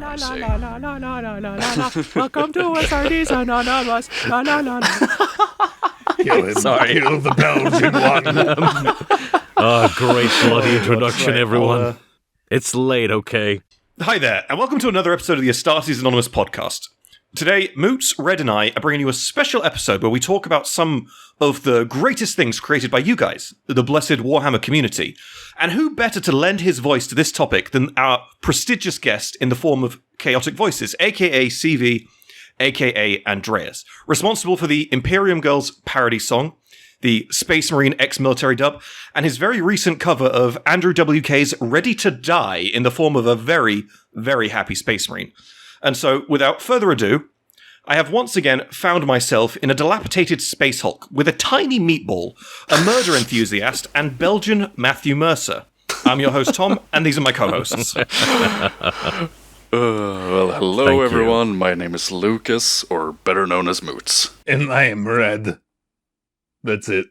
mercy. Welcome to Astartes Anonymous. Kill him. Sorry. Kill the Belgian one. Oh, great bloody introduction, everyone. It's late, okay? Hi there, and welcome to another episode of the Astartes Anonymous podcast. Today, Moots, Red, and I are bringing you a special episode where we talk about some of the greatest things created by you guys, the blessed Warhammer community. And who better to lend his voice to this topic than our prestigious guest in the form of Chaotic Voices, aka CV, aka Andreas, responsible for the Imperium Girls parody song, the Space Marine ex-military dub, and his very recent cover of Andrew WK's Ready to Die in the form of a very, very happy Space Marine. And so, without further ado, I have once again found myself in a dilapidated Space Hulk with a tiny meatball, a murder enthusiast, and Belgian Matthew Mercer. I'm your host, Tom, and these are my co-hosts. Well, hello Thank everyone. you. My name is Lucas, or better known as Moots. And I am Red. That's it.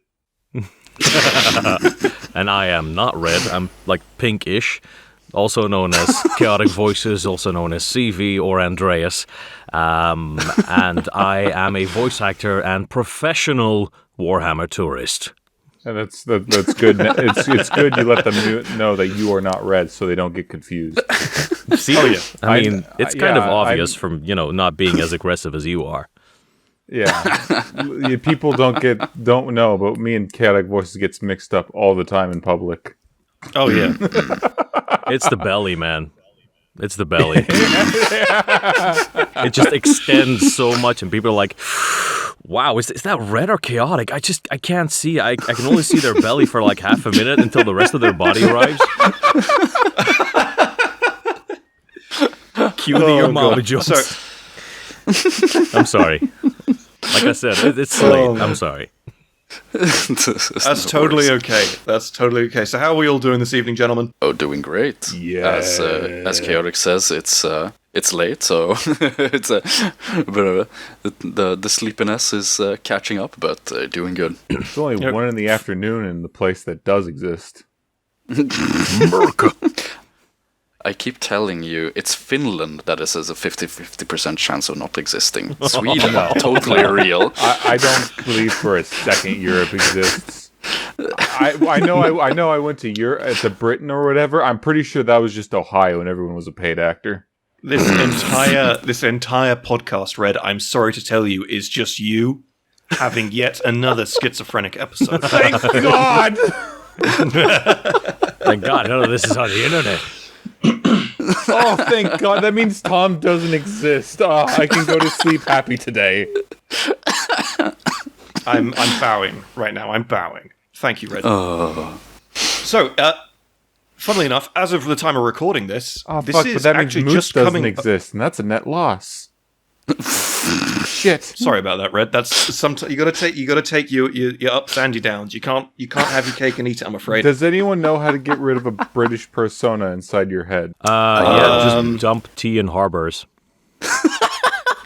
And I am not red, I'm like pinkish. Also known as Chaotic Voices, also known as CV or Andreas. And I am a voice actor and professional Warhammer tourist. And that's good. It's good you let them know that you are not red, so they don't get confused. See, I mean, it's kind of obvious from not being as aggressive as you are. Yeah, people don't know, but me and Chaotic Voices gets mixed up all the time in public. Oh, yeah. It's the belly, man. It's the belly. It just extends so much, and people are like, wow, is that red or chaotic? I can't see. I can only see their belly for like half a minute until the rest of their body arrives. Cue the your mama jokes. I'm sorry. Like I said, it's late. I'm sorry. That's totally okay. That's totally okay. So how are we all doing this evening, gentlemen? Oh, doing great. Yeah. As Chaotic says, it's late, so it's a bit of the sleepiness is catching up, but doing good. It's only 1 in the afternoon in the place that does exist. America. I keep telling you, it's Finland that has a 50% chance of not existing. Sweden, totally real. I don't believe for a second Europe exists. I know I went to Europe, to Britain or whatever. I'm pretty sure that was just Ohio and everyone was a paid actor. This entire podcast, Red, I'm sorry to tell you, is just you having yet another schizophrenic episode. Thank God! Thank God, none of this is on the internet. Oh, thank God. That means Tom doesn't exist. Oh, I can go to sleep happy today. I'm bowing right now. I'm bowing. Thank you, Red. So, funnily enough, as of the time of recording this, this is but that means actually Moose just doesn't coming. exist, and that's a net loss. Shit. Sorry about that, Red. That's you got to take your ups and your downs. You can't have your cake and eat it. I'm afraid. Does anyone know how to get rid of a British persona inside your head? Just dump tea in harbors. All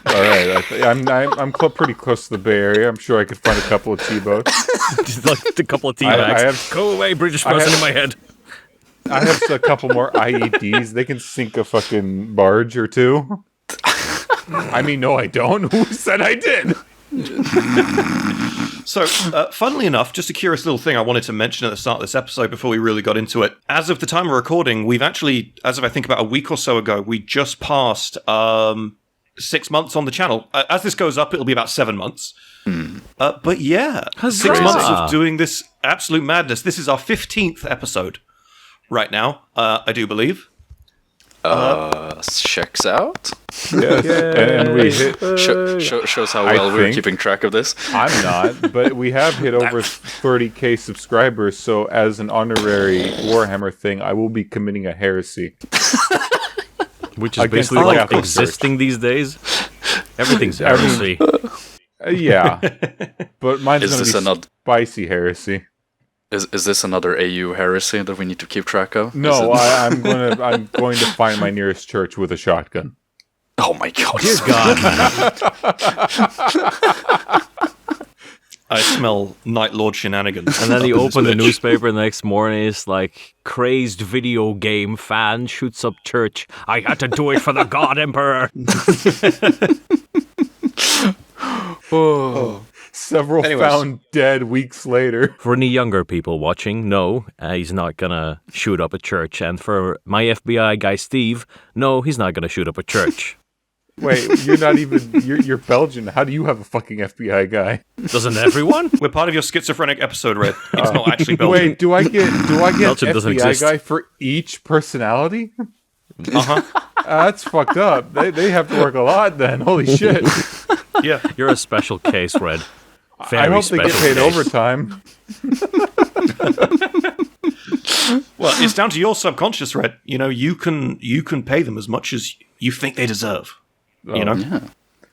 right, I'm pretty close to the Bay Area. I'm sure I could find a couple of T-boats. Just like a couple of tea bags. Go away, British person in my head. I have a couple more IEDs. They can sink a fucking barge or two. I mean, no, I don't. Who said I did? So, funnily enough, just a curious little thing I wanted to mention at the start of this episode before we really got into it. As of the time of recording, we've actually, as of I think about a week or so ago, we just passed 6 months on the channel. As this goes up, it'll be about 7 months. But yeah, Huzzah. 6 months of doing this absolute madness. This is our 15th episode right now, I do believe. Checks out. Yes. And we hit. Shows how well we're keeping track of this. I'm not, but we have hit over 30k subscribers. So, as an honorary Warhammer thing, I will be committing a heresy. Which is basically like existing these days. Everything's heresy. Yeah, but mine's Is going this to be spicy heresy. Is this another AU heresy that we need to keep track of? No, I'm going to find my nearest church with a shotgun. Oh my God! Dear God, I smell Night Lord shenanigans. And then he up in this opened the bitch. newspaper the next morning. It's like, crazed video game fan shoots up church. I had to do it for the God Emperor. Several Anyways. found dead weeks later. For any younger people watching, no, he's not gonna shoot up a church. And for my FBI guy Steve, no, he's not gonna shoot up a church. Wait, you're not even. You're Belgian. How do you have a fucking FBI guy? Doesn't everyone? We're part of your schizophrenic episode, Red. It's not actually Belgian. Wait, do I get Belgium doesn't FBI exist. guy for each personality? Uh-huh. That's fucked up. They have to work a lot then. Holy shit. Yeah. You're a special case, Red. Very I hope they get special paid case. overtime. Well, it's down to your subconscious, Red. You know, you can pay them as much as you think they deserve. You know? Yeah.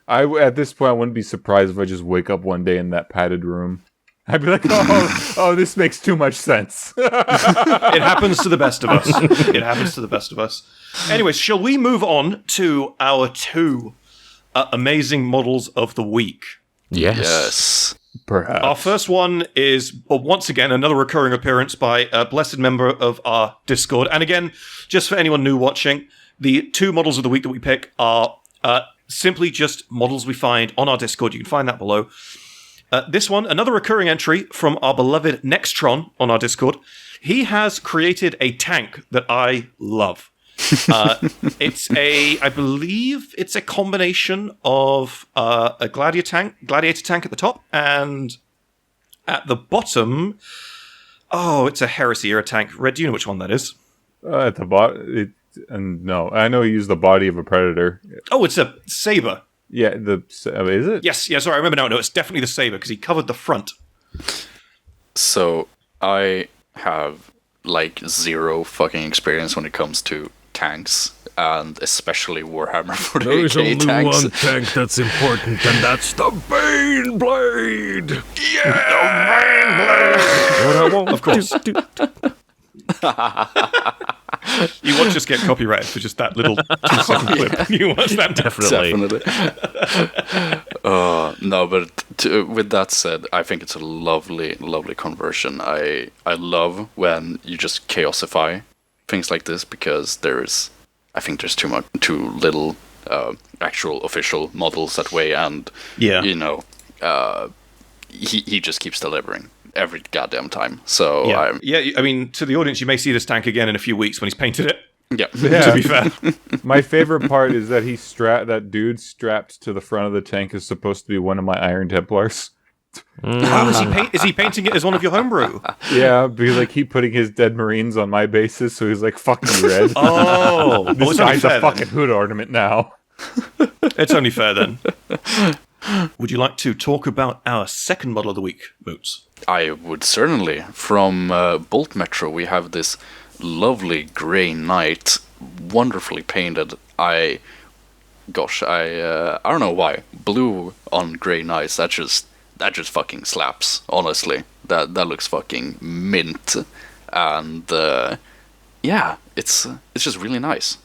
At this point, I wouldn't be surprised if I just wake up one day in that padded room. I'd be like, oh, this makes too much sense. It happens to the best of us. It happens to the best of us. Anyways, shall we move on to our two amazing models of the week? Yes. Perhaps. Our first one is, once again, another recurring appearance by a blessed member of our Discord. And again, just for anyone new watching, the two models of the week that we pick are simply just models we find on our Discord. You can find that below. This one, another recurring entry from our beloved Nextron on our Discord. He has created a tank that I love. I believe it's a combination of a gladiator tank at the top, and at the bottom, it's a heresy era tank. Red, do you know which one that is? At the bottom, no, I know he used the body of a predator. Oh, it's a saber. Yeah, is it? Yes, sorry, I remember now. No, it's definitely the saber because he covered the front. So I have like zero fucking experience when it comes to tanks, and especially Warhammer 40k tanks. tank that's important, and that's the Bane Blade. Yeah, the Bane Blade. Of course. You watch us get copyrighted for just that little 2-second clip. You watch that. Definitely. No, but with that said, I think it's a lovely, lovely conversion. I love when you just chaosify things like this, because I think there's too little actual official models that way, and Yeah. he just keeps delivering every goddamn time. So Yeah, I mean, to the audience, you may see this tank again in a few weeks when he's painted it. yeah. To be fair. My favorite part is that that dude strapped to the front of the tank is supposed to be one of my Iron Templars. Is he painting it as one of your homebrew? Yeah, because I keep putting his dead Marines on my bases, so he's like fucking red. Oh, This it's only guy's fair a fucking hood ornament now. then. It's only fair then. Would you like to talk about our second model of the week, Boots? I would certainly. From Bolt Metro, we have this lovely grey knight, wonderfully painted. I don't know why. Blue on grey knights, that just fucking slaps, honestly. That looks fucking mint. And it's just really nice.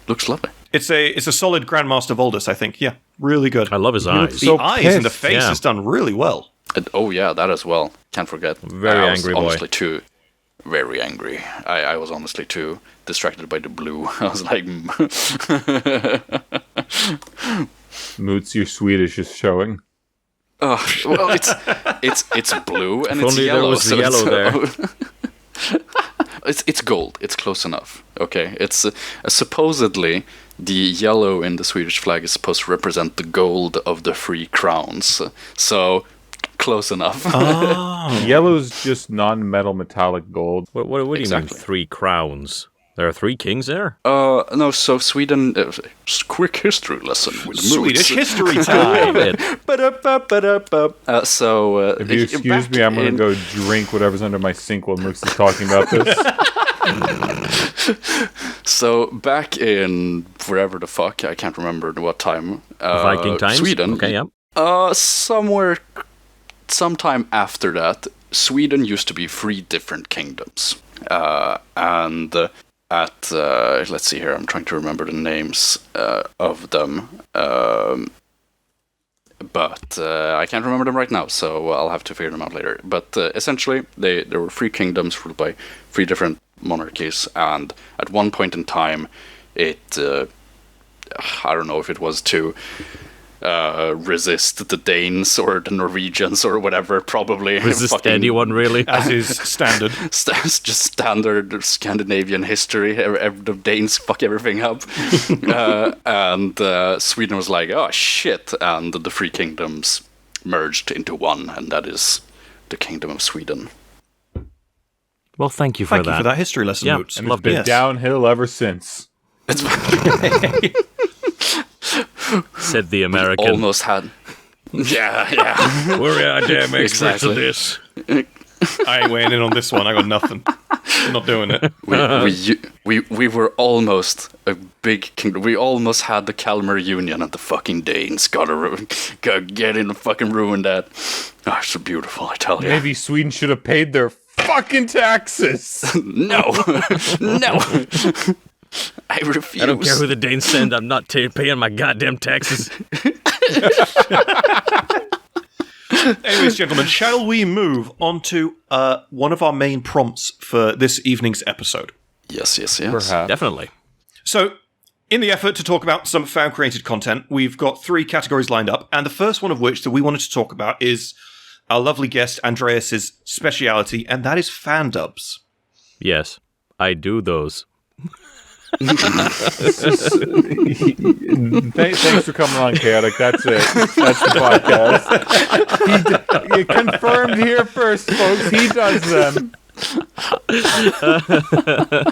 Looks lovely. It's a solid Grandmaster Voldus, I think. Yeah, really good. I love his eyes. The so eyes and the pissed. face Yeah. is done really well. And, oh yeah, that as well. Can't forget. Very I was angry boy. honestly too very angry. I was honestly too distracted by the blue. I was like, Moots, your Swedish is showing. well, it's blue and If it's only there yellow. was the yellow there. It's gold. It's close enough. Okay. It's supposedly the yellow in the Swedish flag is supposed to represent the gold of the 3 crowns. So close enough. Yellow's just non-metal metallic gold. What do you mean, Exactly. 3 crowns? There are 3 kings there? No. So Sweden. Quick history lesson with Swedish Moots. history time. If you excuse me, I'm going to go drink whatever's under my sink while Moots is talking about this. So back in wherever the fuck, I can't remember what time. Viking times? Sweden. Okay, yeah. Sometime after that, Sweden used to be 3 different kingdoms. And at let's see here, I'm trying to remember the names of them. but I can't remember them right now, so I'll have to figure them out later. But essentially, there were 3 kingdoms ruled by 3 different monarchies, and at one point in time, it I don't know if it was to resist the Danes or the Norwegians or whatever, probably. Resist anyone, really? As is standard. Just standard Scandinavian history. The Danes fuck everything up. And Sweden was like, oh shit. And the 3 kingdoms merged into one, and that is the Kingdom of Sweden. Well, thank you for Thank you for that history lesson, Yeah, Moots. and It's been downhill ever since. Said the American. Almost had. Yeah. We're goddamn experts Exactly. of this. I ain't weighing in on this one. I got nothing. I'm not doing it. We were almost a big kingdom. We almost had the Kalmar Union, and the fucking Danes gotta get in and fucking ruin that. Oh, it's so beautiful, I tell you. Maybe Sweden should have paid their fucking taxes. No, no. I refuse. I don't care who the Danes send. I'm not paying my goddamn taxes. Anyways, gentlemen, shall we move on to one of our main prompts for this evening's episode? Yes. Perhaps. Definitely. So, in the effort to talk about some fan-created content, we've got 3 categories lined up, and the first one of which that we wanted to talk about is our lovely guest Andreas's speciality, and that is fan dubs. Yes, I do those. Thanks for coming on, Chaotic. That's it. That's the podcast. He confirmed here first, folks. He does them.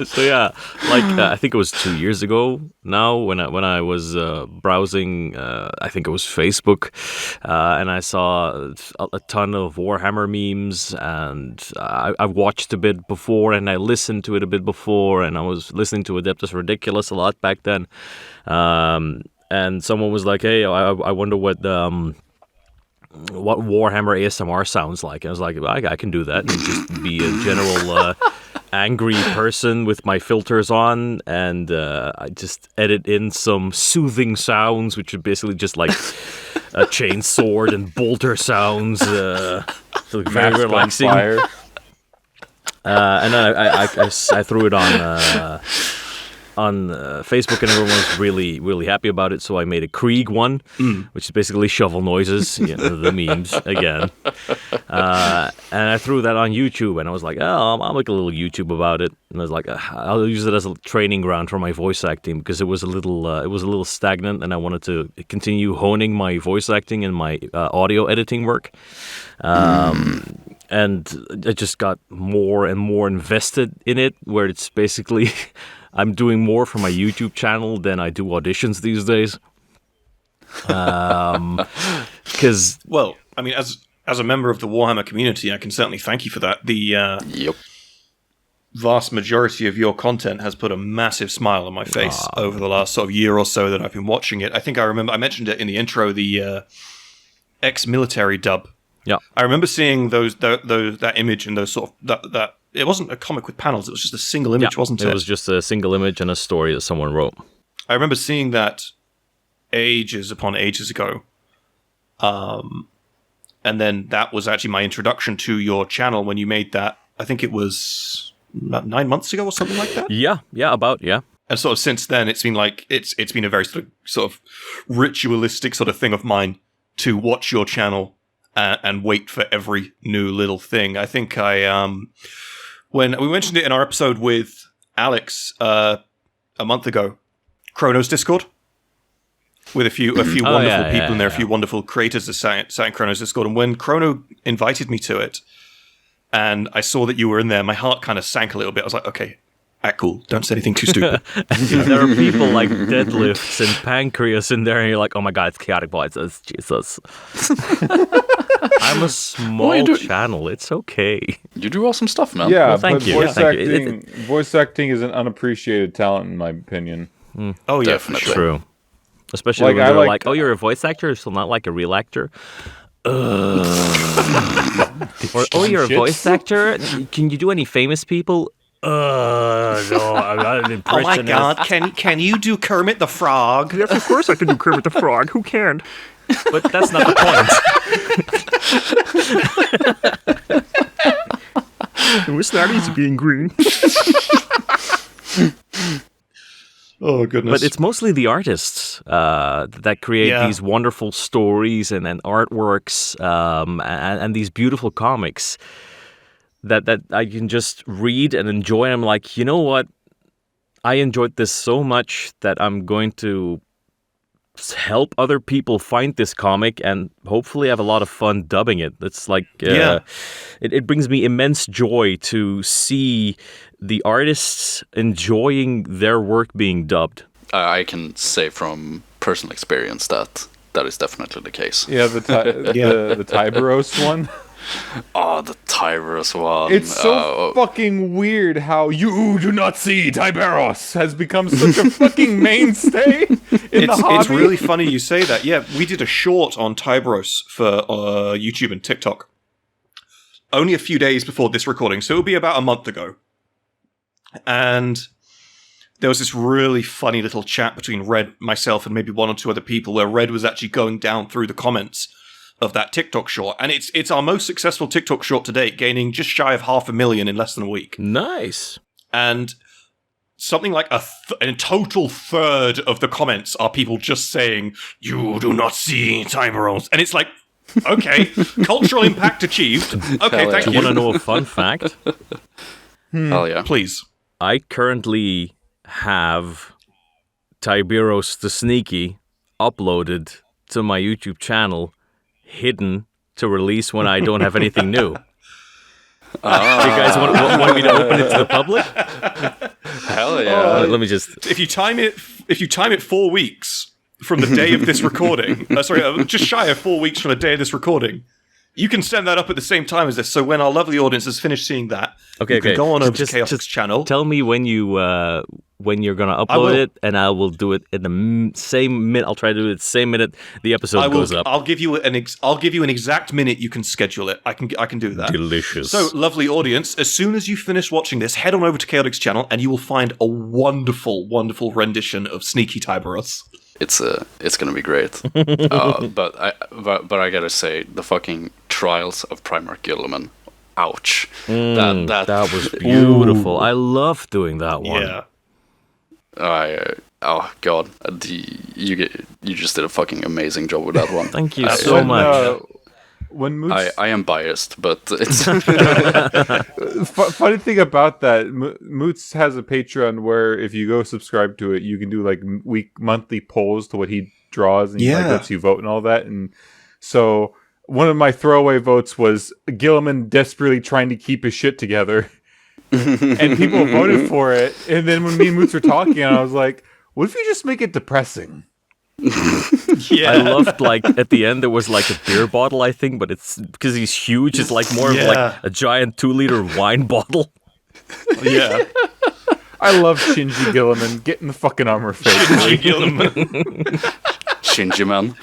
So yeah, I think it was 2 years ago now when I was browsing, I think it was Facebook, and I saw a ton of Warhammer memes, and I watched a bit before, and I listened to it a bit before, and I was listening to Adeptus Ridiculous a lot back then, and someone was like, "Hey, I wonder what Warhammer ASMR sounds like." And I was like, I can do that and just be a general angry person with my filters on, and I just edit in some soothing sounds, which are basically just like a chain sword and bolter sounds, so very relaxing. Fire. And then I threw it on Facebook, and everyone was really, really happy about it. So I made a Krieg one, which is basically shovel noises, the memes again. And I threw that on YouTube, and I was like, oh, I'll make a little YouTube about it. And I was like, I'll use it as a training ground for my voice acting, because it was a little stagnant, and I wanted to continue honing my voice acting and my audio editing work. And I just got more and more invested in it, where it's basically I'm doing more for my YouTube channel than I do auditions these days. Because Well, I mean, as a member of the Warhammer community, I can certainly thank you for that. The Yep. vast majority of your content has put a massive smile on my face over the last sort of year or so that I've been watching it. I think I remember I mentioned it in the intro, the ex-military dub. yeah, I remember seeing that image and those sort of that it wasn't a comic with panels; it was just a single image, wasn't it? It was just a single image and a story that someone wrote. I remember seeing that ages upon ages ago, and then that was actually my introduction to your channel when you made that. I think it was about 9 months ago or something like that. Yeah. And sort of since then, it's been like it's been a very sort of ritualistic sort of thing of mine to watch your channel and wait for every new little thing. I think when we mentioned it in our episode with Alex a month ago, Chrono's Discord, with a few wonderful people in there, a few wonderful creators that sat in Chrono's Discord. And when Chrono invited me to it, and I saw that you were in there, my heart kind of sank a little bit. I was like, okay, cool. Don't say anything too stupid. There are people like Deadlifts and Pancreas in there, and you're like, oh my god, it's Chaotic Boys. It's Jesus. I'm a small channel. It's okay. You do awesome stuff, man. Yeah, Well, thank but you. voice Thank you. acting, voice acting is an unappreciated talent, in my opinion. Oh yeah, Definitely. for sure. True. Especially Like, when I they're like- like, oh, you're a voice actor, so not like a real actor. Or, oh, you're a Shit. voice actor? Can you do any famous people? No, I'm not an Oh my impressionist. god, can you do Kermit the Frog? Yes, of course I can do Kermit the Frog. Who can? but that's not the point. Astartes being green. Oh, goodness. But it's mostly the artists that create these wonderful stories and artworks and these beautiful comics that I can just read and enjoy. I'm like, you know what? I enjoyed this so much that I'm going to help other people find this comic and hopefully have a lot of fun dubbing it. It's like, it brings me immense joy to see the artists enjoying their work being dubbed. I can say from personal experience that is definitely the case. Yeah, the Tyberos one. Oh, the Tyberos one. It's so fucking weird how you do not see Tyberos has become such a fucking mainstay in the hobby. It's really funny you say that. Yeah, we did a short on Tyberos for YouTube and TikTok only a few days before this recording, so it'll be about a month ago. And there was this really funny little chat between Red, myself, and maybe one or two other people where Red was actually going down through the comments of that TikTok short. And it's our most successful TikTok short to date, gaining just shy of 500,000 in less than a week. Nice. And something like a total third of the comments are people just saying, "You do not see Tyberos." And it's like, okay, cultural impact achieved. Okay, thank Do you. you want to know a fun fact? Hell yeah. Please. I currently have Tyberos the Sneaky uploaded to my YouTube channel, hidden to release when I don't have anything new. You guys want me to open it to the public? Hell yeah. Let me just... If you time it 4 weeks from the day of this recording, just shy of 4 weeks from the day of this recording, you can send that up at the same time as this. So when our lovely audience has finished seeing that, you can go on over to Chaotic's channel. Tell me when you're gonna upload it, and I will do it in the same minute. I'll try to do it the same minute the episode goes up. I'll give you an exact minute. You can schedule it. I can do that. Delicious. So, lovely audience, as soon as you finish watching this, head on over to Chaotic's channel, and you will find a wonderful, wonderful rendition of Sneaky Tyberos. It's gonna be great. But I gotta say, the fucking Trials of Primarch Guilliman. Ouch. That was beautiful. I love doing that one. Yeah. Oh god, you just did a fucking amazing job with that one. Thank you so much. When Moots, I am biased, but it's funny thing about that, Moots has a Patreon where if you go subscribe to it, you can do like monthly polls to what he draws, and he like, lets you vote and all that. And so one of my throwaway votes was Gilliman desperately trying to keep his shit together. And people voted for it. And then when me and Moots were talking, I was like, what if you just make it depressing? Yeah. I loved, like, at the end there was like a beer bottle, I think, but it's because he's huge, it's like more of like a giant 2-liter wine bottle. Yeah. I love Shinji Gilliman. Get in the fucking armor face. Shinji Gilliman. Shinji man.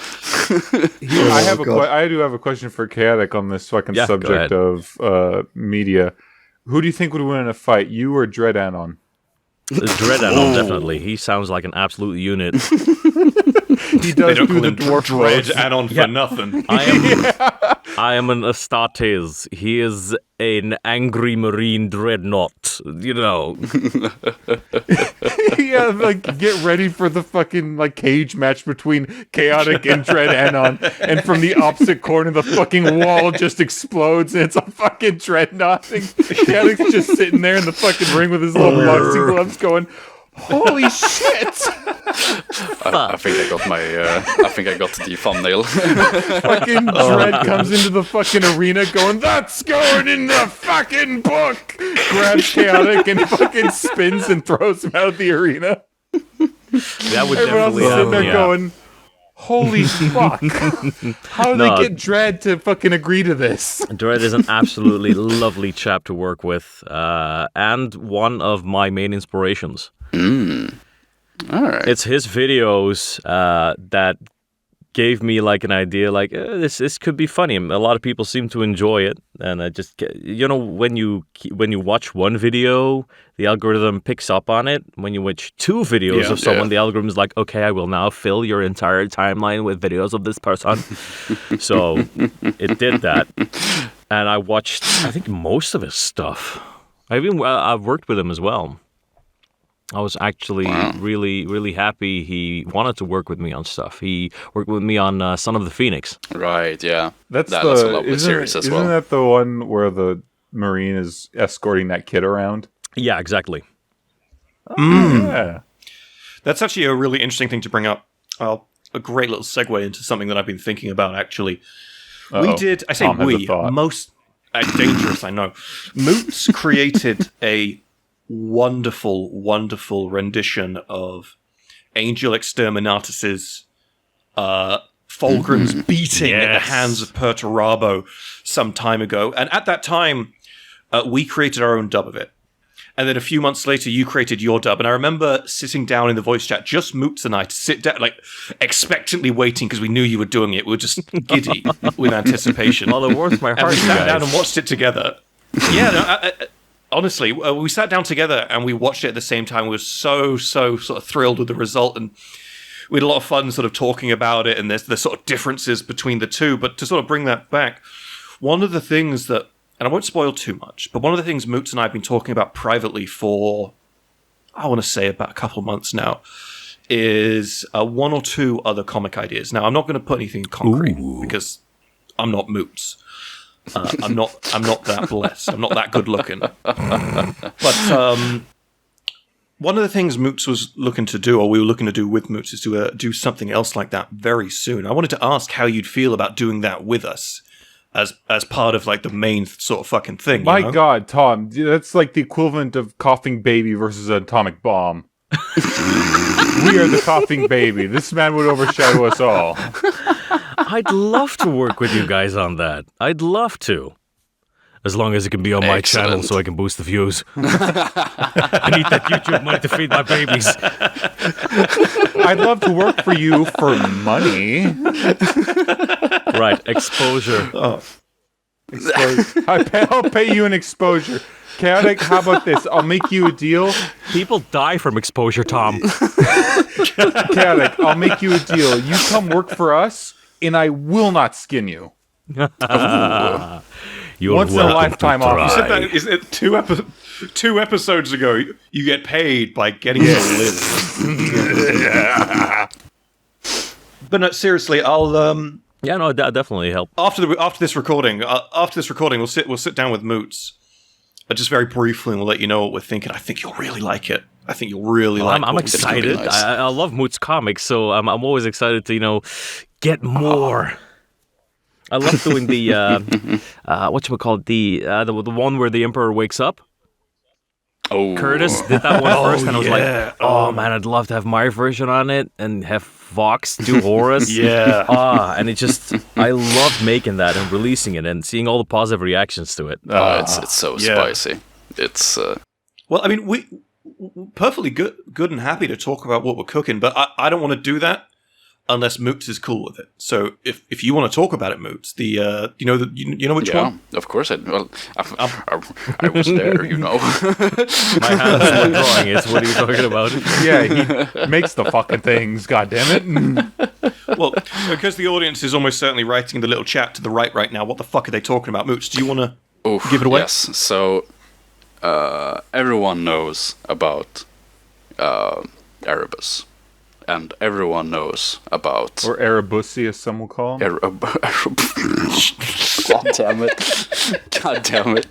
I do have a question for Chaotic on this fucking subject of media. Who do you think would win in a fight, you or Dread Anon? Dread Anon, definitely. He sounds like an absolute unit. He does do the dwarf Dread roast. Anon for nothing. I am an Astartes. He is an angry marine dreadnought. You know. Yeah, like get ready for the fucking like cage match between Chaotic and Dread Anon, and from the opposite corner the fucking wall just explodes and it's a fucking dreadnought. And Chaotic's just sitting there in the fucking ring with his little boxing gloves going, holy shit! I think I got the thumbnail. Fucking Dread comes into the fucking arena going, that's going in the fucking book! Grabs Chaotic and fucking spins and throws him out of the arena. That would Everyone else definitely is sitting there happen, going, holy fuck. How did they get Dread to fucking agree to this? Dread is an absolutely lovely chap to work with, and one of my main inspirations. All right. It's his videos that gave me like an idea, like this could be funny. A lot of people seem to enjoy it, and I just when you watch one video, the algorithm picks up on it. When you watch two videos of someone, the algorithm is like, okay, I will now fill your entire timeline with videos of this person. So it did that, and I watched I think most of his stuff. I've worked with him as well. I was actually really, really happy he wanted to work with me on stuff. He worked with me on Son of the Phoenix. Right, yeah. That's a lovely series as well. Isn't that the one where the Marine is escorting that kid around? Yeah, exactly. Yeah. That's actually a really interesting thing to bring up. A great little segue into something that I've been thinking about, actually. We did, I say Tom has we, a thought. most, dangerous, I know. Moots created a wonderful, wonderful rendition of Angel Exterminatus's Fulgrim's beating at the hands of Perturabo some time ago. And at that time, we created our own dub of it. And then a few months later, you created your dub. And I remember sitting down in the voice chat, just Moots and I, to sit down, like, expectantly waiting because we knew you were doing it. We were just giddy with anticipation. Well, it warms my heart, and we sat guys. down and watched it together. Yeah, no, honestly, we sat down together and we watched it at the same time. We were so sort of thrilled with the result, and we had a lot of fun sort of talking about it and the sort of differences between the two. But to sort of bring that back, one of the things that, and I won't spoil too much, but one of the things Moots and I have been talking about privately for, I want to say about a couple of months now, is one or two other comic ideas. Now, I'm not going to put anything in concrete because I'm not Moots. I'm not that blessed. I'm not that good looking. But one of the things Moots was looking to do, or we were looking to do with Moots, is to do something else like that very soon. I wanted to ask how you'd feel about doing that with us as part of like the main sort of fucking thing. My God, Tom, that's like the equivalent of coughing baby versus an atomic bomb. We are the coughing baby. This man would overshadow us all. I'd love to work with you guys on that. I'd love to. As long as it can be on my channel so I can boost the views. I need that YouTube money to feed my babies. I'd love to work for you for money. Right, exposure. I'll pay you an exposure. Chaotic, how about this? I'll make you a deal. People die from exposure, Tom. Chaotic, I'll make you a deal. You come work for us, and I will not skin you. You're once in a lifetime offer. You said that is it two episodes ago. You get paid by getting to live. But no, seriously, I'll Yeah, no, that definitely help. after this recording, we'll sit down with Moots, just very briefly, and we'll let you know what we're thinking. I think you'll really like it. I think you'll really like it. I'm excited. Nice. I love Moots comics, so I'm always excited to get more. I love doing the whatchamacallit, the one where the Emperor wakes up. Oh, Curtis did that one first, and I was like, oh man, I'd love to have my version on it and have Vox do Horus. Yeah. And I love making that and releasing it and seeing all the positive reactions to it. It's so spicy. It's Well, I mean, we perfectly good and happy to talk about what we're cooking, but I don't want to do that unless Moots is cool with it. So if you want to talk about it, Moots, you know which one? of course. I was there, you know. My hands are drawing it. What are you talking about? Yeah, he makes the fucking things, goddammit. Well, because the audience is almost certainly writing in the little chat to the right now, what the fuck are they talking about? Moots, do you want to give it away? Yes. So everyone knows about Erebus. And everyone knows about... Or Erebussi, as some will call him. God damn it. God damn it.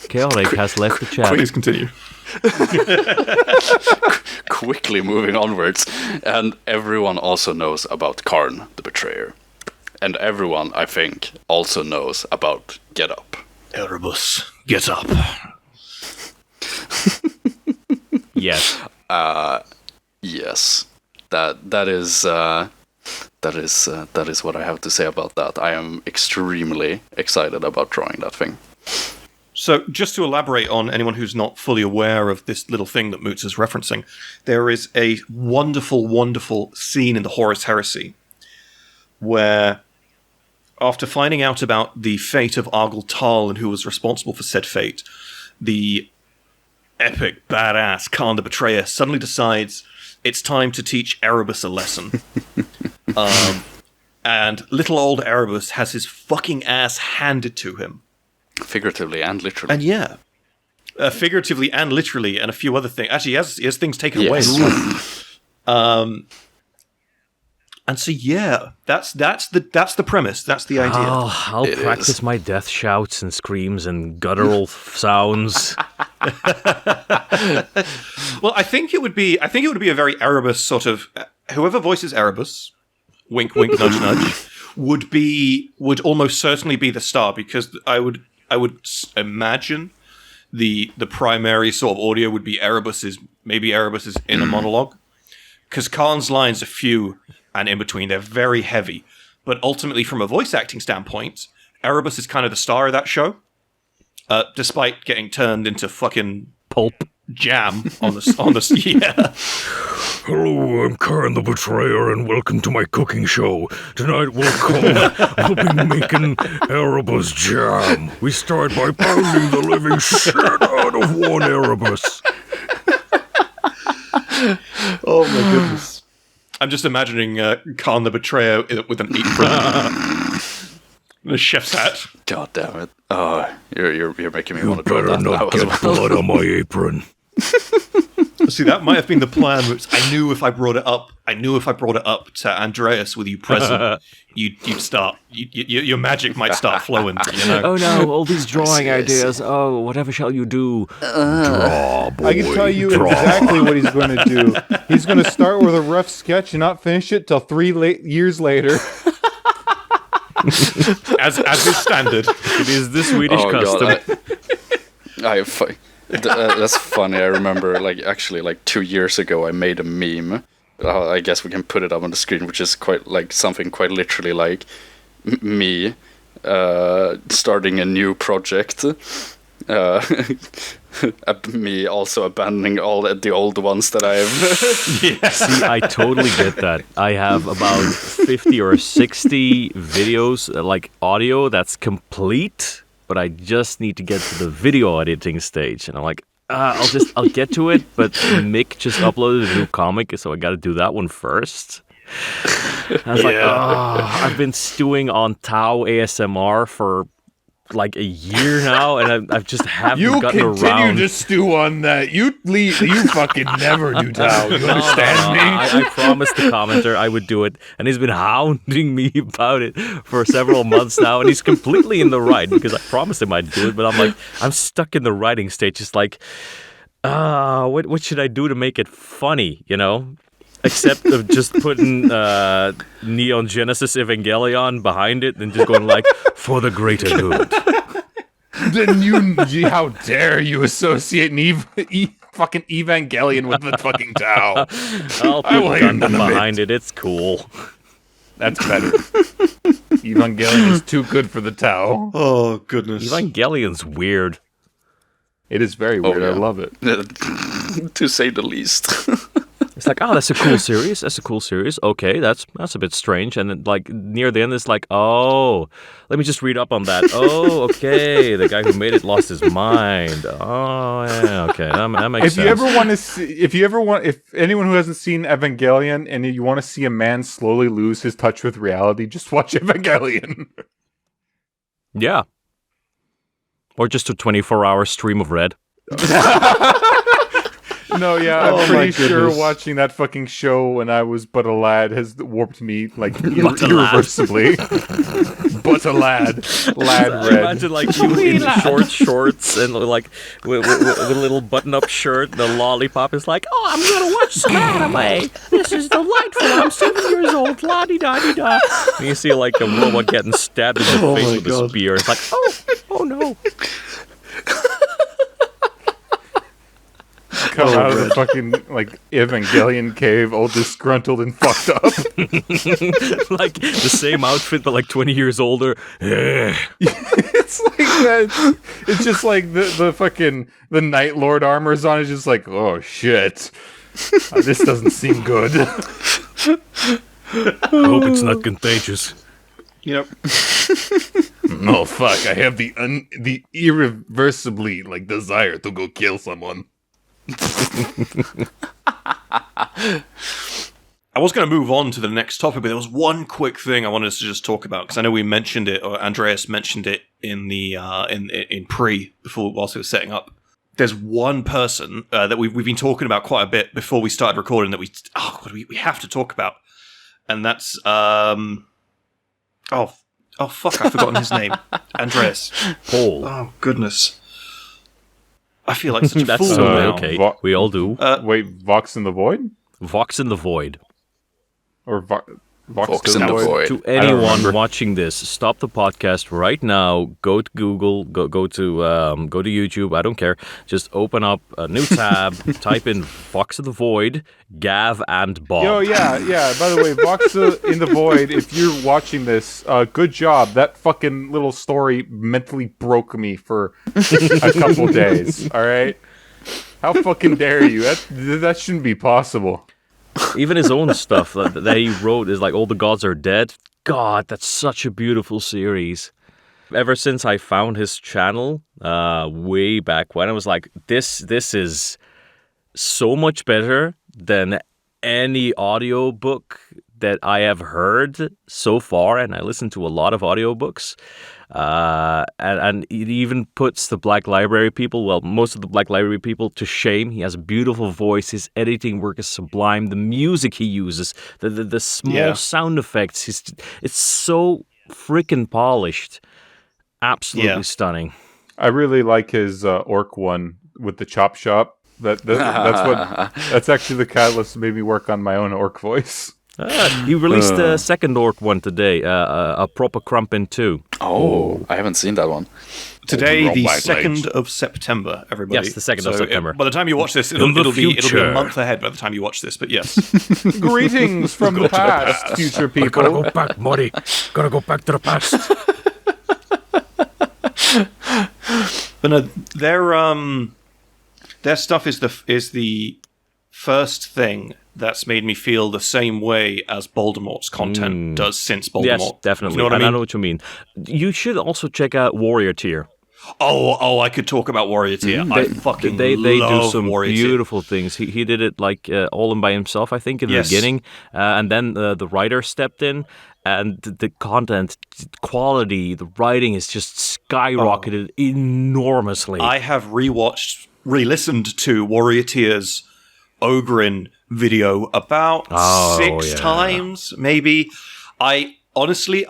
Chaotic has left the chat. Please continue. Quickly moving onwards. And everyone also knows about Karn, the Betrayer. And everyone, I think, also knows about Get Up. Erebus, get up. Yes. Yes, that is what I have to say about that. I am extremely excited about drawing that thing. So, just to elaborate on anyone who's not fully aware of this little thing that Moots is referencing, there is a wonderful, wonderful scene in the Horus Heresy where, after finding out about the fate of Argel Tal and who was responsible for said fate, the epic, badass Khan the Betrayer suddenly decides it's time to teach Erebus a lesson. And little old Erebus has his fucking ass handed to him. Figuratively and literally. And yeah. Figuratively and literally, and a few other things. Actually, he has things taken away. And so, yeah, that's the premise. That's the idea. I'll practice my death shouts and screams and guttural sounds. Well, I think it would be a very Erebus sort of. Whoever voices Erebus, wink, wink, nudge, nudge, would almost certainly be the star, because I would imagine the primary sort of audio would be Erebus's inner monologue, because Khan's lines are few and in between. They're very heavy, but ultimately, from a voice acting standpoint, Erebus is kind of the star of that show, despite getting turned into fucking Pulp jam on the yeah. Hello, I'm Khan the Betrayer, and welcome to my cooking show. Tonight we'll be making Erebus jam. We start by pounding the living shit out of one Erebus. Oh my goodness. I'm just imagining Khan the Betrayer with an apron and a chef's hat. God damn it. Oh, you're making me want to Better draw that not now as get well. blood on my apron. See, that might have been the plan. I knew if I brought it up to Andreas with you present, you'd start. Your magic might start flowing. You know? Oh no, all these drawing ideas. Oh, whatever shall you do? Draw, boy, I can tell you draw. exactly what he's going to do. He's going to start with a rough sketch and not finish it till 3 years later. as is standard. It is the Swedish custom. God, that's funny. I remember, like 2 years ago, I made a meme. I guess we can put it up on the screen, which is quite like something quite literally like me starting a new project. Me also abandoning all the old ones that I've. Yeah. See, I totally get that. I have about 50 or 60 videos, like audio, that's complete, but I just need to get to the video editing stage. And I'm like, I'll get to it, but Mick just uploaded a new comic, so I got to do that one first. I was like, I've been stewing on Tao ASMR for like a year now, and I just haven't gotten around. You continue to stew on that. You fucking never do Tao. You understand me? I promised the commenter I would do it, and he's been hounding me about it for several months now, and he's completely in the right, because I promised him I'd do it, but I'm stuck in the writing stage. It's like, what should I do to make it funny, you know? Except of just putting Neon Genesis Evangelion behind it and just going like, for the greater good. Then how dare you associate fucking Evangelion with the fucking Tao? I'll put Gundam behind it. It's cool. That's better. Evangelion is too good for the Tao. Oh goodness. Evangelion's weird. It is very weird. yeah. I love it. To say the least. It's like, oh, that's a cool series. That's a cool series. Okay, that's a bit strange. And then, like, near the end, it's like, oh, let me just read up on that. Oh, okay, the guy who made it lost his mind. Oh, yeah, okay, that makes sense. If anyone who hasn't seen Evangelion and you want to see a man slowly lose his touch with reality, just watch Evangelion. Yeah. Or just a 24-hour stream of Red. No, yeah, I'm pretty sure watching that fucking show when I was but a lad has warped me, like, irreversibly. But a lad. Lad red. Imagine, like, you in short shorts and, like, with a little button-up shirt, the lollipop is like, oh, I'm gonna watch some anime. This is delightful. I'm 7 years old. La-di-da-di-da. And you see, like, a robot getting stabbed in the face with a spear. It's like, oh no. come out of the fucking like Evangelion cave, all disgruntled and fucked up. Like the same outfit, but like 20 years older. It's like that. It's just like the fucking the Night Lord armor's on. It's just like, oh shit, this doesn't seem good. I hope it's not contagious. Yep. Oh fuck! I have the irreversibly like desire to go kill someone. I was going to move on to the next topic, but there was one quick thing I wanted us to just talk about because I know we mentioned it, or Andreas mentioned it in the in pre before whilst we were setting up. There's one person that we've been talking about quite a bit before we started recording that we have to talk about, and that's Oh fuck! I've forgotten his name. Andreas. Paul. Oh goodness. I feel like such a That's fool so now. okay. We all do. Wait, Vox in the Void? Vox in the Void. Or Vox in the Void. To anyone watching this, stop the podcast right now. Go to Google. Go to YouTube. I don't care. Just open up a new tab. Type in Vox in the Void, Gav and Bob. Yo, yeah. By the way, Vox in the Void, if you're watching this, good job. That fucking little story mentally broke me for a couple days. All right? How fucking dare you? That shouldn't be possible. Even his own stuff that he wrote is like All the Gods Are Dead. God, that's such a beautiful series. Ever since I found his channel way back when, I was like, this is so much better than any audiobook that I have heard so far, and I listen to a lot of audiobooks. And it even puts the Black Library people, well, most of the Black Library people, to shame. He has a beautiful voice. His editing work is sublime. The music he uses, the small sound effects, it's so freaking polished. Absolutely stunning. I really like his orc one with the chop shop. That's actually the catalyst that made me work on my own orc voice. He released a second orc one today, a proper Crumpin 2. Oh, I haven't seen that one. Today, the 2nd of September, everybody. Yes, the 2nd of September. By the time you watch this, it'll be a month ahead by the time you watch this, but yes. Greetings from the past, future people. Gotta go back, Muddy. Gotta go back to the past. But no, their stuff is the first thing that's made me feel the same way as Voldemort's content does since Voldemort. Yes, definitely. You know what I mean? I know what you mean. You should also check out Warrior Tier. Oh, I could talk about Warrior Tier. I fucking they love do some Warrior Tier. beautiful things. He did it like all in by himself, I think, in the beginning, and then the writer stepped in, and the content quality, the writing is just skyrocketed enormously. I have re-listened to Warrior Tier's Ogrin video about 6 times, maybe. I honestly,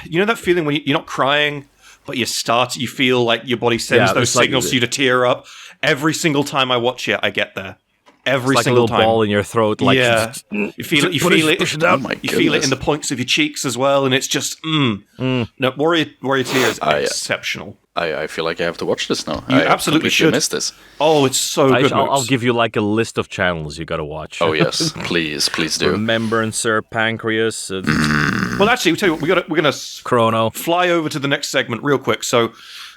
you know that feeling when you're not crying, but you feel like your body sends those signals for you to tear up. Every single time I watch it, I get there. Every it's like single a little time. ball in your throat. Like, you feel it. You feel it in the points of your cheeks as well, and it's just No, Warrior Tier is exceptional. I feel like I have to watch this now. You absolutely should. Miss this. Oh, it's so good. I'll give you like a list of channels you got to watch. Oh yes, please do. Remembrancer, Pancreas. Well, actually, we'll tell you what, we're gonna Chrono. Fly over to the next segment real quick. So,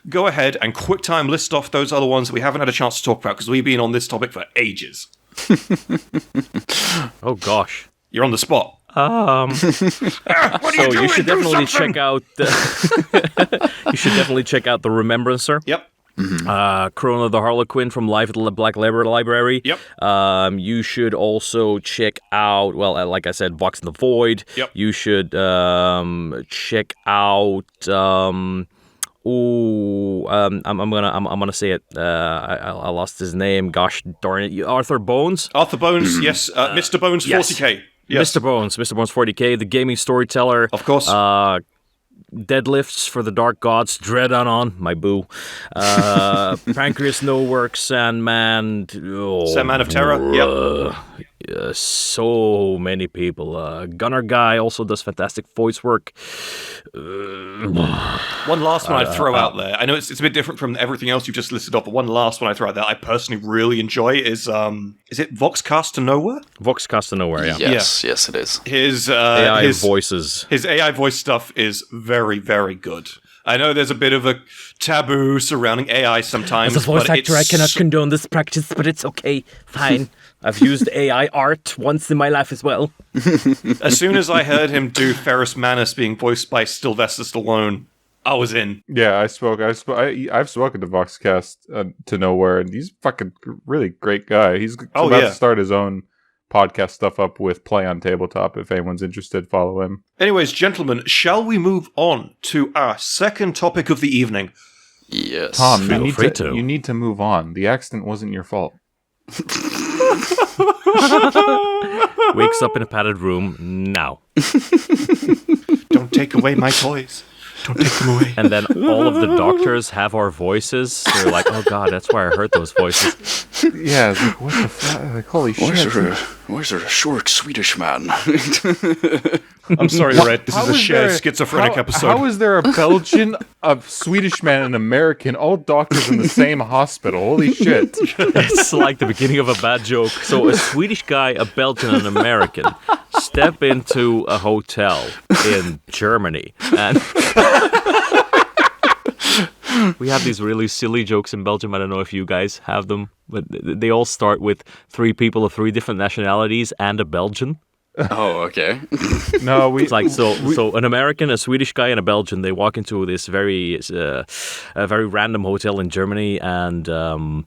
go ahead and quick time list off those other ones that we haven't had a chance to talk about because we've been on this topic for ages. Oh gosh, you're on the spot. So you should definitely check out. You should definitely check out the Remembrancer. Yep. Chrono the Harlequin from Live at the Black Library. Yep. You should also check out, well, like I said, Vox in the Void. Yep. You should check out. I'm gonna say it. I lost his name. Gosh darn it! Arthur Bones. Arthur Bones. Yes. Mr. Bones. 40K. Yes. Mr. Bones 40K, the gaming storyteller. Of course. Deadlifts for the Dark Gods, Dread on, my boo. Pancreas No Work, Sandman. Sandman of Terror, yep. so many people. Gunner Guy also does fantastic voice work. One last one I'd throw out there. I know it's a bit different from everything else you've just listed off, but one last one I throw out there I personally really enjoy is it Voxcast to Nowhere? Voxcast to Nowhere, yeah. Yes, yes, it is. His AI voices. His AI voice stuff is very, very good. I know there's a bit of a taboo surrounding AI sometimes. As a voice actor, I cannot condone this practice, but it's okay. Fine. I've used AI art once in my life as well. As soon as I heard him do Ferris Manus being voiced by Sylvester Stallone, I was in. Yeah, I've spoken to Voxcast to Nowhere, and he's fucking really great guy. He's about to start his own podcast stuff up with Play on Tabletop. If anyone's interested, follow him. Anyways, gentlemen, shall we move on to our second topic of the evening? Yes. Tom, you need to move on. The accident wasn't your fault. Wakes up in a padded room now. Don't take away my toys. Don't take them away. And then all of the doctors have our voices. They're like, oh god, that's why I heard those voices. Yeah, it's like, what the fuck? Like, holy shit. Why is there a short Swedish man? I'm sorry, Red. This is a shared schizophrenic episode. How is there a Belgian, a Swedish man, and an American, all doctors in the same hospital? Holy shit. It's like the beginning of a bad joke. So a Swedish guy, a Belgian, and an American step into a hotel in Germany. And we have these really silly jokes in Belgium. I don't know if you guys have them, but they all start with 3 people of 3 different nationalities and a Belgian. Oh, okay. No, it's like so an American, a Swedish guy, and a Belgian. They walk into this very random hotel in Germany, and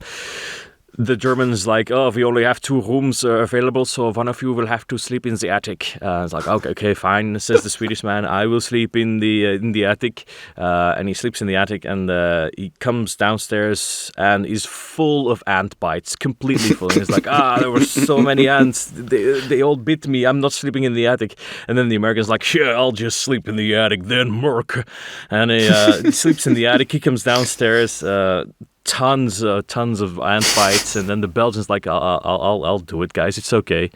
the German's like, oh, we only have 2 rooms available, so one of you will have to sleep in the attic. It's like, okay, fine, says the Swedish man. I will sleep in the attic. And he sleeps in the attic, and he comes downstairs and is full of ant bites, completely full. And he's like, there were so many ants. They all bit me. I'm not sleeping in the attic. And then the American's like, yeah, I'll just sleep in the attic then, Merc. And he sleeps in the attic. He comes downstairs, tons of ant bites, and then the Belgian's like, I'll do it, guys, it's okay.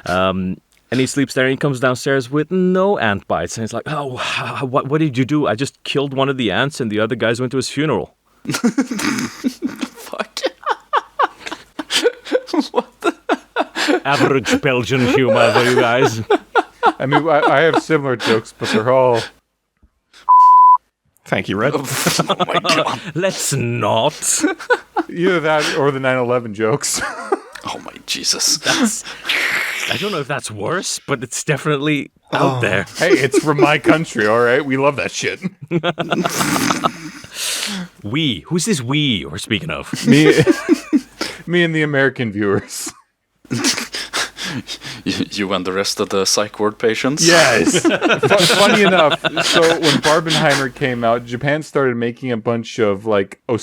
And he sleeps there, and he comes downstairs with no ant bites, and he's like, oh, what did you do? I just killed one of the ants, and the other guys went to his funeral. Fuck. What the? Average Belgian humor for you guys. I mean, I have similar jokes, but they're all... Thank you, Red. Oh my god. Let's not. Either that or the 9/11 jokes. Oh my Jesus. I don't know if that's worse, but it's definitely out there. Hey, it's from my country, all right? We love that shit. We. Who's this we we're speaking of? Me and the American viewers. You and the rest of the psych ward patients? Yes. Funny enough, so when Barbenheimer came out, Japan started making a bunch of like Barbie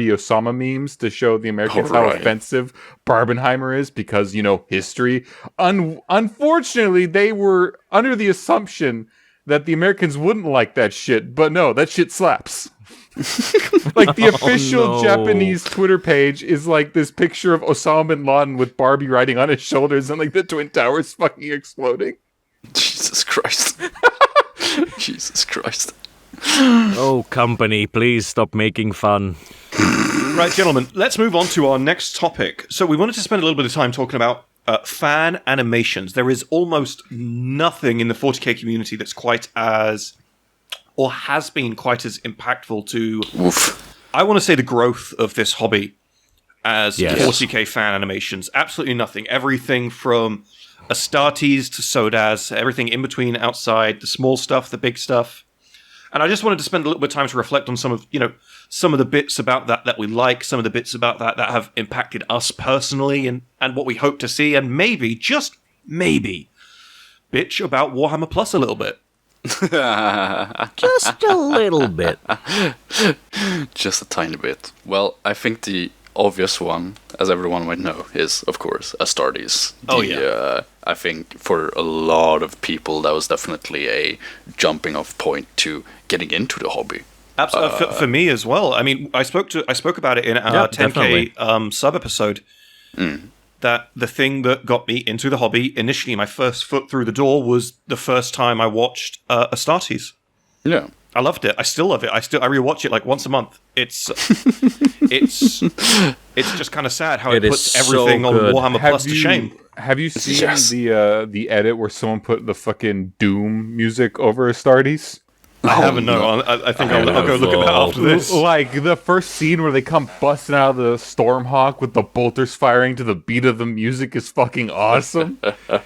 Osama memes to show the Americans how offensive Barbenheimer is because, history. Unfortunately, they were under the assumption that the Americans wouldn't like that shit, but no, that shit slaps. Like the official Japanese Twitter page is like this picture of Osama bin Laden with Barbie riding on his shoulders and like the Twin Towers fucking exploding. Jesus Christ. Jesus Christ. Oh, company, please stop making fun. Right, gentlemen, let's move on to our next topic. So we wanted to spend a little bit of time talking about fan animations. There is almost nothing in the 40k community that's quite as... or has been quite as impactful to, I want to say, the growth of this hobby as 40k fan animations. Absolutely nothing. Everything from Astartes to Sodaz, everything in between, outside, the small stuff, the big stuff. And I just wanted to spend a little bit of time to reflect on some of the bits about that we like, some of the bits about that have impacted us personally and what we hope to see, and maybe, just maybe, bitch about Warhammer Plus a little bit. Just a little bit. Just a tiny bit. Well, I think the obvious one, as everyone might know, is, of course, Astartes. I think for a lot of people, that was definitely a jumping off point to getting into the hobby. Absolutely. For me as well. I mean, I spoke about it in our 10K sub episode. that the thing that got me into the hobby initially, my first foot through the door, was the first time I watched Astartes. Yeah. I loved it. I still love it. I rewatch it like once a month. It's just kind of sad how it puts everything so on good. Warhammer Plus to shame. Have you seen Yes. the edit where someone put the fucking Doom music over Astartes? I haven't. No, I think I'll go look at that after this. Like the first scene where they come busting out of the Stormhawk with the bolters firing to the beat of the music is fucking awesome.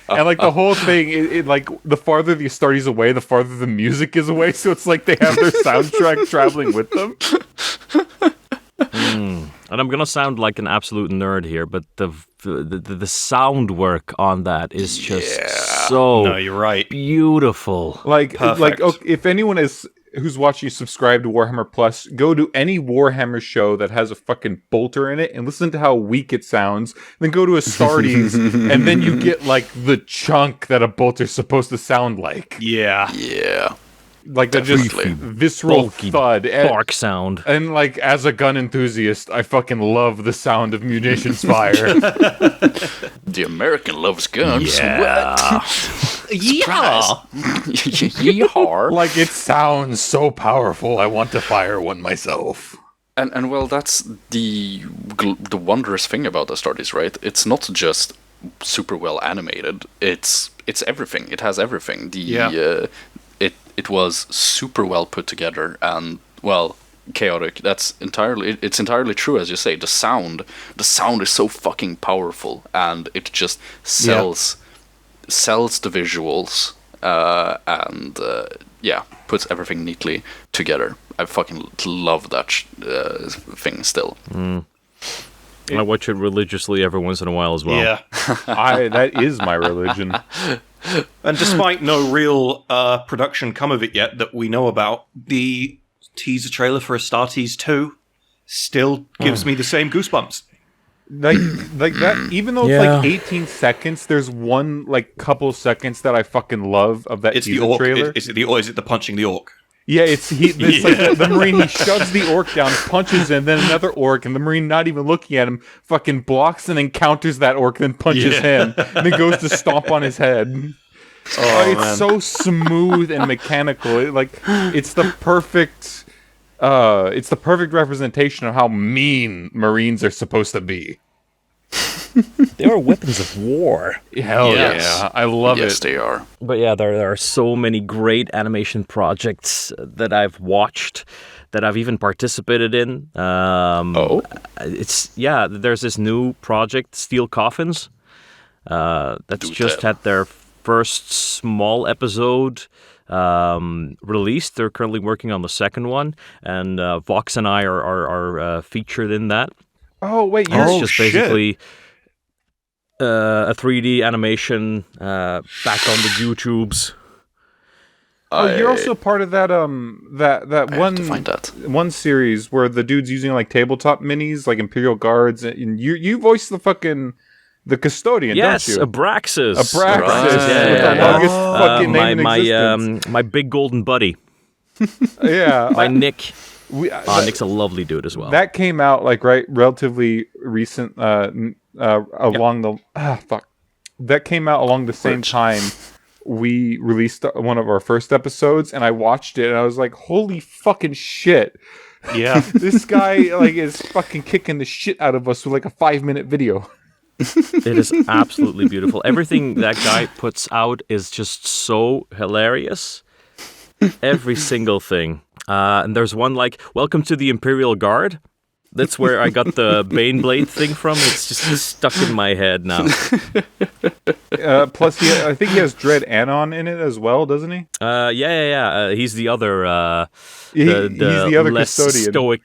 And like the whole thing, it like the farther the Astartes away, the farther the music is away. So it's like they have their soundtrack traveling with them. And I'm gonna sound like an absolute nerd here, but the sound work on that is just so No, you're right. beautiful. Like Perfect. okay, if anyone who's watching subscribe to Warhammer Plus, go to any Warhammer show that has a fucking bolter in it and listen to how weak it sounds. Then go to Astartes, and then you get like the chunk that a bolter's supposed to sound like. Yeah. Yeah. Like the just Definitely. visceral Bulky thud. bark sound. And like as a gun enthusiast, I fucking love the sound of munitions fire. The American loves guns. Yeah. What? Yeehaw. Like it sounds so powerful. I want to fire one myself. And well, that's the wondrous thing about Astartes, right? It's not just super well animated. It's everything. It has everything. It was super well put together and well chaotic. It's entirely true, as you say. The sound is so fucking powerful, and it just sells the visuals and puts everything neatly together. I fucking love that thing still. I watch it religiously every once in a while as well. Yeah. That is my religion. And despite no real production come of it yet that we know about, the teaser trailer for Astartes 2 still gives me the same goosebumps. Like that, even though it's like 18 seconds, there's one like couple seconds that I fucking love of that It's the teaser orc. trailer. Is it the punching the orc? Yeah, it's like the Marine, he shoves the orc down, punches him, then another orc, and the Marine, not even looking at him, fucking blocks and encounters that orc, then punches him, and then goes to stomp on his head. It's man. so smooth and mechanical. It's the perfect representation of how mean Marines are supposed to be. They are weapons of war. Hell Yes. yeah, I love Yes, it. they are. But yeah, there are so many great animation projects that I've watched, that I've even participated in. There's this new project, Steel Coffins, that's just had their first small episode released. They're currently working on the second one, and Vox and I are featured in that. Oh wait, It's just basically a 3D animation back on the YouTubes. you're also part of that that I one have to find that. one series where the dude's using like tabletop minis, like Imperial Guards, and you voice the custodian, Yes, don't you? Abraxas. Abraxas, Right. with the Yeah. longest fucking name in existence. my big golden buddy, Yeah, Nick. we, Nick's a lovely dude as well. that came out like relatively recent along the that came out along the same time we released one of our first episodes, and I watched it and I was like, holy fucking shit. Yeah. This guy like is fucking kicking the shit out of us with like a 5-minute video. It is absolutely beautiful. Everything that guy puts out is just so hilarious. Every single thing. And there's one like, welcome to the Imperial Guard. That's where I got the Baneblade thing from. It's just stuck in my head now. Plus, I think he has Dread Anon in it as well, doesn't he? Yeah. He's the other, He's the other less custodian. stoic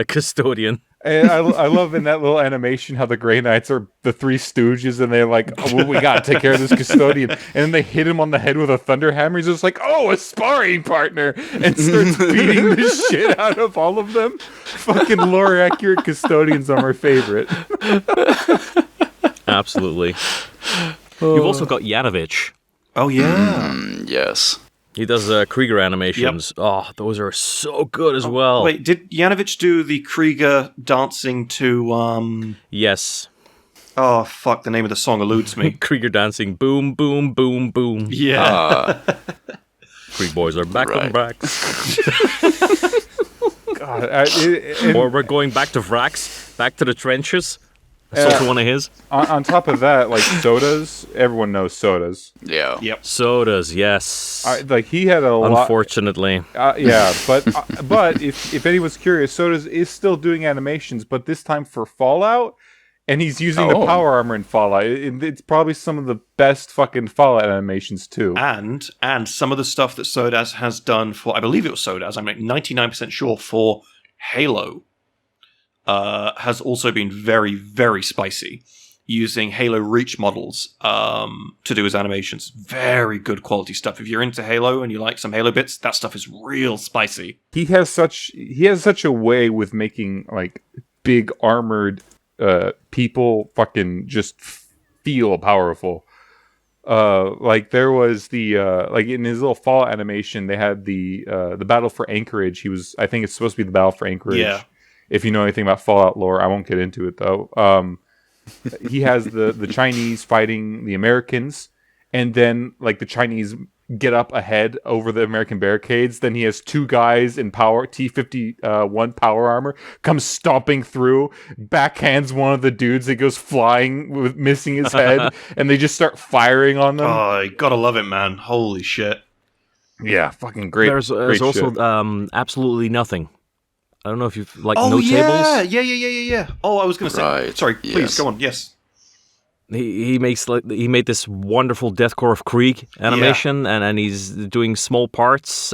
custodian. And I love in that little animation how the Grey Knights are the Three Stooges, and they're like, oh, well, we gotta take care of this custodian. And then they hit him on the head with a thunder hammer. He's just like, oh, a sparring partner, and starts beating the shit out of all of them. Fucking lore accurate custodians are my favorite. Absolutely. You've also got Yanovich. Oh yeah. Yes. He does Krieger animations. Oh, those are so good as well. Wait, did Yanovich do the Krieger dancing to Yes. Oh, fuck, the name of the song eludes me. Krieger dancing, boom, boom, boom, boom. Yeah. Krieg boys are back on back. God, Or we're going back to Vrax, back to the trenches. That's also one of his. On top of that, like sodas, everyone knows sodas. Yeah. Yep. Sodas, yes. Like he had a lot. Unfortunately. Yeah, but if anyone's curious, Sodas is still doing animations, but this time for Fallout, and he's using the power armor in Fallout. It's probably some of the best fucking Fallout animations too. And some of the stuff that Sodas has done for, I believe it was Sodas, I'm like 99% sure, for Halo, has also been very, very spicy, using Halo Reach models to do his animations. Very good quality stuff. If you're into Halo and you like some Halo bits, that stuff is real spicy. He has such a way with making like big armored people fucking just feel powerful. Like there was the like in his little Fallout animation, they had the battle for Anchorage. I think it's supposed to be the battle for Anchorage. Yeah. If you know anything about Fallout lore, I won't get into it though. He has the Chinese fighting the Americans, and then like the Chinese get up ahead over the American barricades. Then he has two guys in T-51 power armor come stomping through, backhands one of the dudes that goes flying with missing his head, and they just start firing on them. Oh, you gotta love it, man. Holy shit. Yeah, fucking great. There's great also shit. Absolutely Nothing. I don't know if you've like Oh, no yeah. tables. Yeah. Oh, I was gonna say. Right, Sorry, please, yes. go on. Yes. He made this wonderful Deathcore of Krieg animation, and he's doing small parts.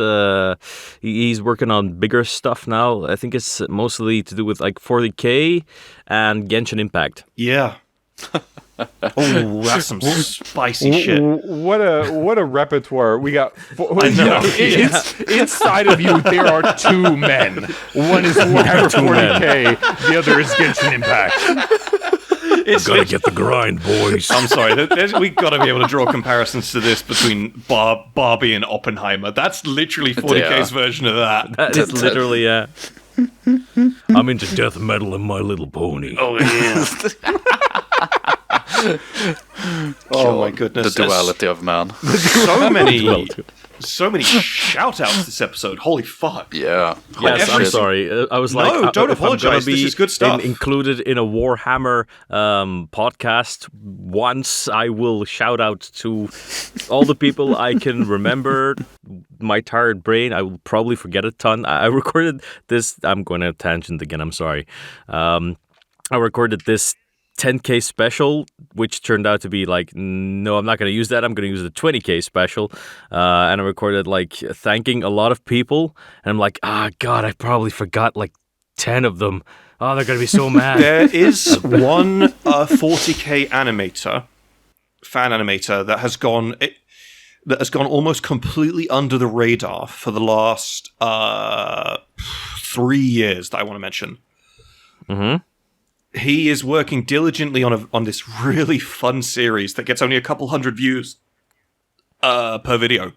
He's working on bigger stuff now. I think it's mostly to do with like 40K and Genshin Impact. Yeah. Oh, that's some spicy shit. What a repertoire we got. I know, Inside of you, there are two men. One is Warhammer 40K, the other is Genshin Impact. Gotta get the grind, boys. I'm sorry. We've got to be able to draw comparisons to this between Barbie and Oppenheimer. That's literally 40K's version of that. That is literally, yeah. I'm into death metal and My Little Pony. Oh, yeah. Oh, my goodness. The duality of man. So many shout-outs this episode. Holy fuck. Yeah. Yes, I'm sorry. I was like, No, don't if I'm gonna apologize. This is good stuff. Included in a Warhammer podcast, once I will shout out to all the people I can remember. My tired brain, I will probably forget a ton. I recorded this. I'm going to tangent again. I'm sorry. I recorded this 10K special, which turned out to be like, no, I'm not going to use that. I'm going to use the 20K special. And I recorded like thanking a lot of people. And I'm like, God, I probably forgot like 10 of them. Oh, they're going to be so mad. There is one 40K fan animator, that has gone almost completely under the radar for the last 3 years that I want to mention. Mm-hmm. He is working diligently on this really fun series that gets only a couple hundred views per video.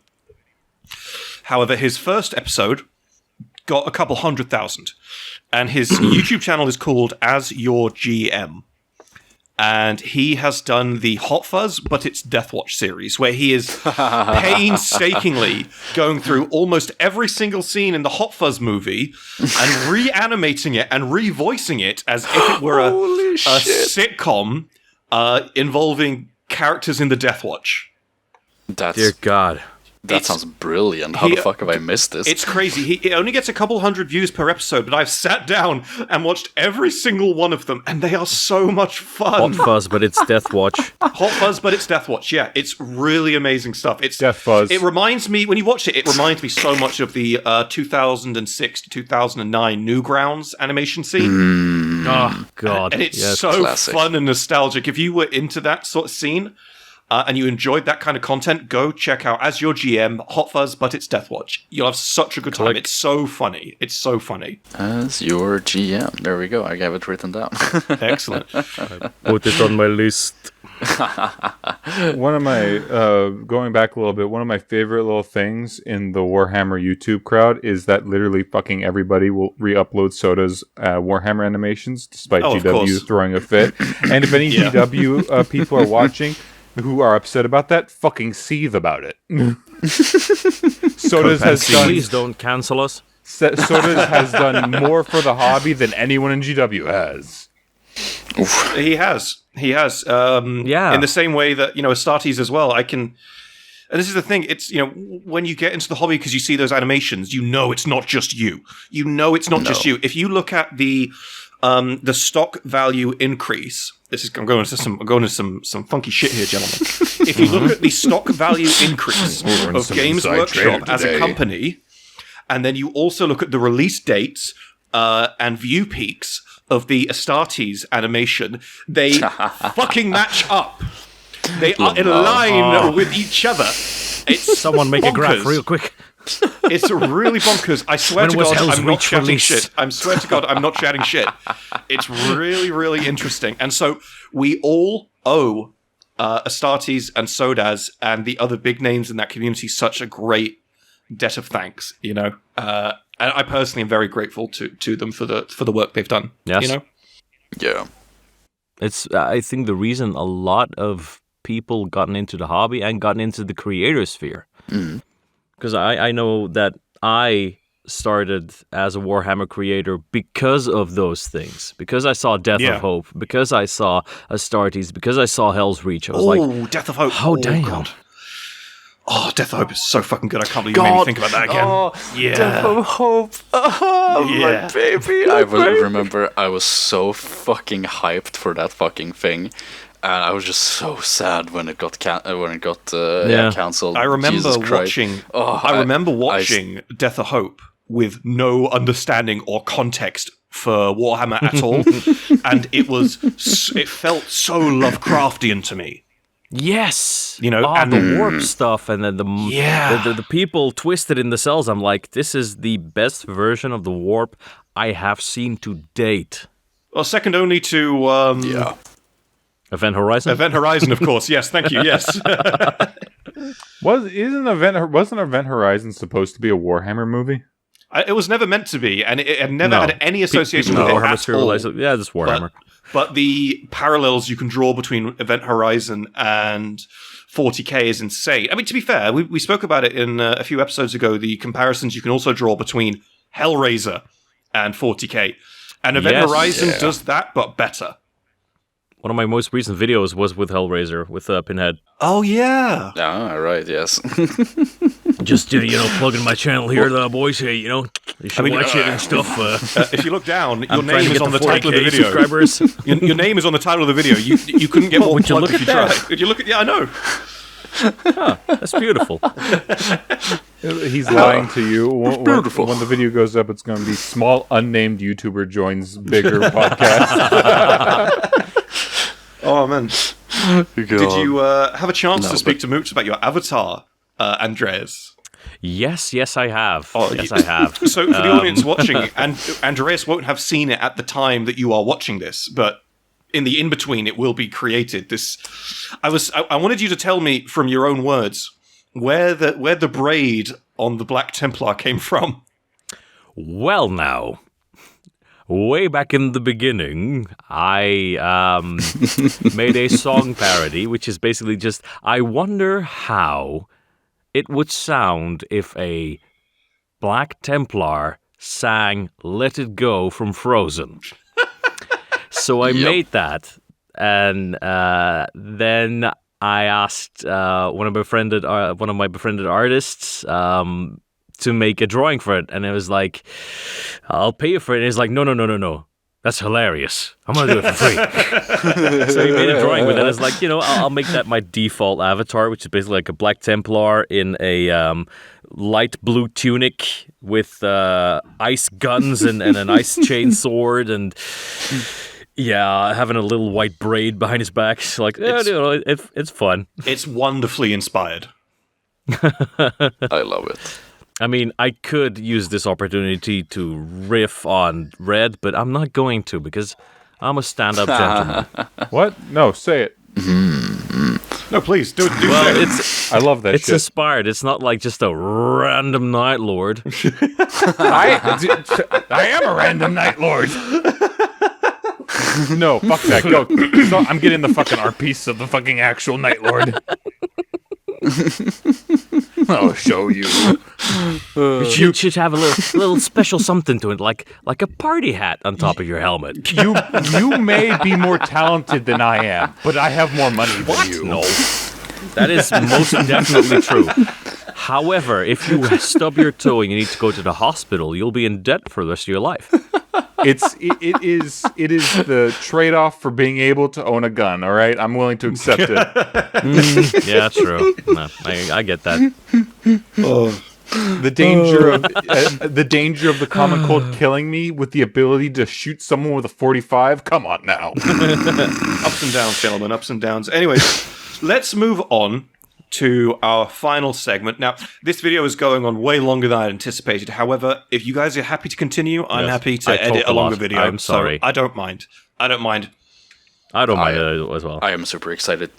However, his first episode got a couple 100,000, and his YouTube channel is called As Your GM. And he has done the Hot Fuzz, but it's Deathwatch series, where he is painstakingly going through almost every single scene in the Hot Fuzz movie and reanimating it and revoicing it as if it were a sitcom involving characters in the Deathwatch. Dear God. That sounds brilliant. How the fuck have I missed this? It's crazy. It only gets a couple hundred views per episode, but I've sat down and watched every single one of them, and they are so much fun. Hot Fuzz, but it's Deathwatch. Hot Fuzz, but it's Deathwatch. Yeah, it's really amazing stuff. It's Death Fuzz. It reminds me, when you watch it, it reminds me so much of the 2006 to 2009 Newgrounds animation scene. Oh, God. And it's yes. so Classic. fun and nostalgic. If you were into that sort of scene, and you enjoyed that kind of content, go check out As Your GM, Hot Fuzz, but it's Deathwatch. You'll have such a good time. It's so funny. It's so funny. As Your GM. There we go. I have it written down. Excellent. Put it on my list. One of my, going back a little bit, one of my favorite little things in the Warhammer YouTube crowd is that literally fucking everybody will re-upload Soda's Warhammer animations, despite GW throwing a fit. And if any GW people are watching who are upset about that, fucking seethe about it. Soda's has done... Please don't cancel us. Soda's has done more for the hobby than anyone in GW has. He has. In the same way that, Astartes as well. And this is the thing, it's, when you get into the hobby because you see those animations, it's not just you. Just you. If you look at the stock value increase, I'm going into some funky shit here, gentlemen. If you look at the stock value increase of Games Workshop as a company, and then you also look at the release dates and view peaks of the Astartes animation, they fucking match up. They are in line with each other. It's someone make a graph real quick. It's really bonkers. I swear to God, I'm not chatting shit. I swear to God, I'm not chatting shit. It's really, really interesting. And so we all owe Astartes and Sodaz and the other big names in that community such a great debt of thanks, And I personally am very grateful to them for the work they've done. Yes. Yeah. It's I think the reason a lot of people gotten into the hobby and gotten into the creator sphere. Because I know that I started as a Warhammer creator because of those things. Because I saw Death of Hope. Because I saw Astartes. Because I saw Hell's Reach. I was like, Death of Hope. How damn. God. Oh, Death of Hope is so fucking good. I can't believe you made me think about that again. Death of Hope. My baby. I remember I was so fucking hyped for that fucking thing. And I was just so sad when it got cancelled. I remember watching Death of Hope with no understanding or context for Warhammer at all, and it felt so Lovecraftian to me. Yes, and the warp stuff, and then the people twisted in the cells. I'm like, this is the best version of the warp I have seen to date. Well, second only to Event Horizon. Event Horizon, of course. Yes, thank you. Yes. Wasn't Event Horizon supposed to be a Warhammer movie? It was never meant to be, and it had never had any association with it at all. Yeah, just Warhammer. But the parallels you can draw between Event Horizon and 40k is insane. I mean, to be fair, we spoke about it in a few episodes ago, the comparisons you can also draw between Hellraiser and 40k. And Event Horizon does that, but better. One of my most recent videos was with Hellraiser, with Pinhead. Oh, yeah. Ah, right, yes. Just, plugging my channel here, boys. Hey, you should watch it and stuff. If you look down, your name is on the title of the video. Subscribers. Your name is on the title of the video. You couldn't get more plugged if you tried. If you look at, I know. That's beautiful. He's lying to you. Beautiful. When the video goes up, it's going to be small unnamed YouTuber joins bigger podcast. Oh, man. Did you have a chance to speak to Moots about your avatar, Andreas? Yes, I have. I have. So for the audience watching, and Andreas won't have seen it at the time that you are watching this, but in the in-between, it will be created. I wanted you to tell me from your own words where the braid on the Black Templar came from. Well, now, way back in the beginning, I made a song parody, which is basically just, I wonder how it would sound if a Black Templar sang Let It Go from Frozen. So I made that, and then I asked one of my befriended artists to make a drawing for it, and it was like, I'll pay you for it. And he's like, no, that's hilarious. I'm gonna do it for free. So he made a drawing with it. I was like, I'll make that my default avatar, which is basically like a Black Templar in a light blue tunic with ice guns and an ice chain sword, and Yeah, having a little white braid behind his back. It's like, it's fun. It's wonderfully inspired. I love it. I mean, I could use this opportunity to riff on Red, but I'm not going to because I'm a stand-up gentleman. What? No, say it. No, please do it. Well, it. it's I love that it's shit. inspired. It's not like just a random Night Lord. I am a random Night Lord. No, fuck that. Go. So I'm getting the fucking art piece of the fucking actual Night Lord. I'll show you. You should have a little special something to it, like a party hat on top of your helmet. You may be more talented than I am, but I have more money than you. No, that is most definitely true. However, if you stub your toe and you need to go to the hospital, you'll be in debt for the rest of your life. It is the trade-off for being able to own a gun. All right, I'm willing to accept it. Yeah, true. No, I get that. The danger of the common cold killing me with the ability to shoot someone with a 45. Come on now. Ups and downs, gentlemen, ups and downs. Anyways, let's move on to our final segment. Now, this video is going on way longer than I anticipated. However, if you guys are happy to continue, I'm happy to edit a longer video. I'm sorry. So I don't mind. I don't mind as well. I am super excited.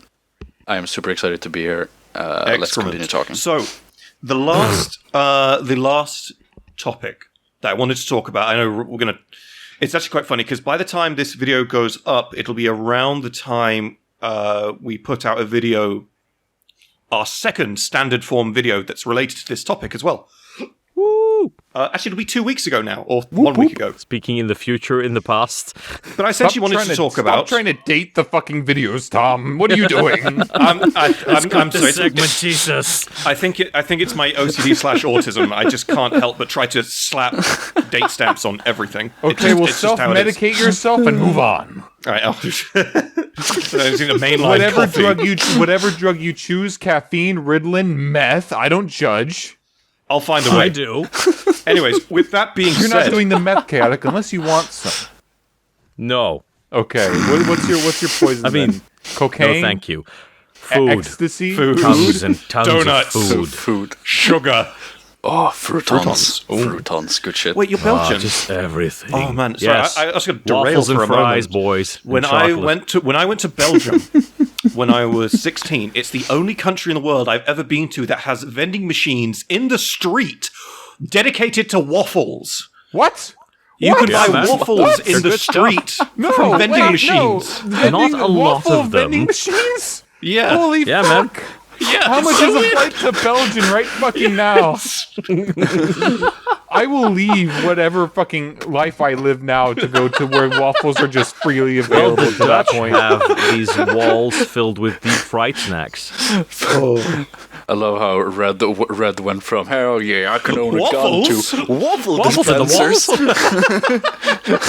I am super excited to be here. Let's continue talking. So, the last topic that I wanted to talk about, I know we're going to... It's actually quite funny, because by the time this video goes up, it'll be around the time we put out a video, our second standard form video that's related to this topic as well. Woo! Actually, it'll be 2 weeks ago now, or 1 week ago. Speaking in the future, in the past. But I essentially wanted to talk about... Stop trying to date the fucking videos, Tom. What are you doing? I'm sorry. Segment, Jesus. I think it's my OCD/autism. I just can't help but try to slap date stamps on everything. Okay, well, self-medicate yourself and move on. All right, I'll just mainline whatever drug you choose, caffeine, Ritalin, meth, I don't judge. I'll find a way. I do. Anyways, with that being You're said, not doing the meth chaotic unless you want some. No. Okay, what's your poison? I mean, then? Cocaine. No, thank you. Food. Ecstasy. Tons and tons Donuts. of food. Sugar. Oh, Croutons. Ooh. Croutons, good shit. Wait, you're Belgian? Just everything. Oh man, sorry, Yes. I was going to derail Waffles for and a fries, moment. boys. When and I chocolate. went to Belgium when I was 16, it's the only country in the world I've ever been to that has vending machines in the street dedicated to waffles. What? You can Yeah, buy man. waffles What? in They're the good stuff. street from vending machines. No. Not a lot waffle of them. vending machines? Yeah. Holy Yeah, man. fuck. Yeah. How much so is a weird. flight to Belgium right fucking now? I will leave whatever fucking life I live now to go to where waffles are just freely available to that point. Have these walls filled with deep fried snacks. I love how Red went from hell yeah, I can own Waffles? a gun to waffle Waffles in the dispensers.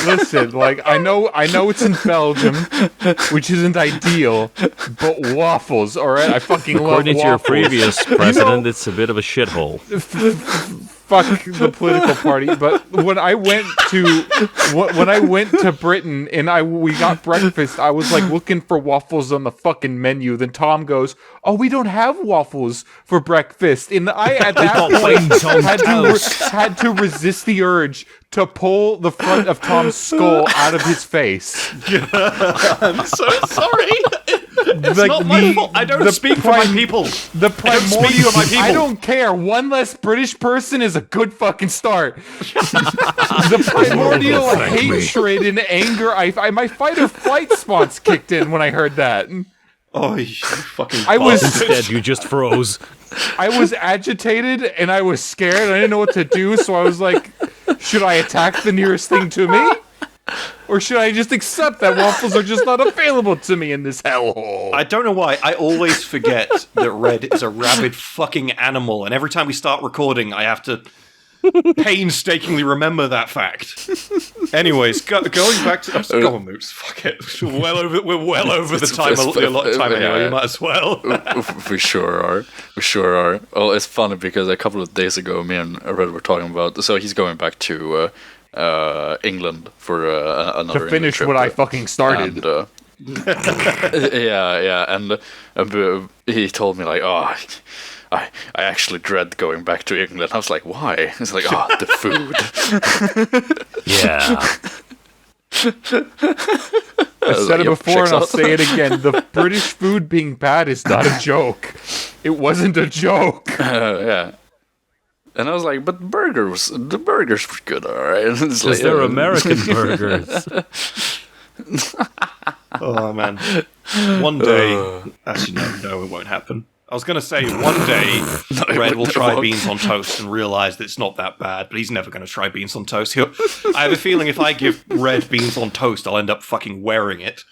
Listen, like I know it's in Belgium, which isn't ideal, but waffles, all right? I fucking love According to your waffles. previous president, it's a bit of a shithole. Fuck the political party, but when I went to Britain and we got breakfast, I was like looking for waffles on the fucking menu. Then Tom goes, "Oh, we don't have waffles for breakfast." And I at that point had to resist the urge to pull the front of Tom's skull out of his face. I'm so sorry. It's Like not my fault. I don't speak for my people. The primordial. for my people. I don't care. One less British person is a good fucking start. The primordial Thank me. hatred and anger. My fight or flight response kicked in when I heard that. Oh, you fucking I was- bastard. Instead, you just froze. I was agitated and I was scared. I didn't know what to do, so I was like, should I attack the nearest thing to me? Or should I just accept that waffles are just not available to me in this hellhole? I don't know why. I always forget that Red is a rabid fucking animal, and every time we start recording, I have to painstakingly remember that fact. Anyways, going back to... go on, Moots. Fuck it. We're well over the time anyway. You might as well. We sure are. We sure are. Well, it's funny because a couple of days ago, me and Red were talking about... So he's going back to England for another To finish trip, what I fucking started. And, and he told me like, oh, I actually dread going back to England. I was like, why? He's like, oh, the food. Yeah. I said it yep, before and I'll out. say it again. The British food being bad is not a joke. It wasn't a joke. Yeah. And I was like, but the burgers were good, alright. Because they're American burgers. Oh man, one day. Actually, no, it won't happen. I was going to say one day Red will try beans on toast and realise that it's not that bad, but he's never going to try beans on toast. I have a feeling if I give Red beans on toast, I'll end up fucking wearing it.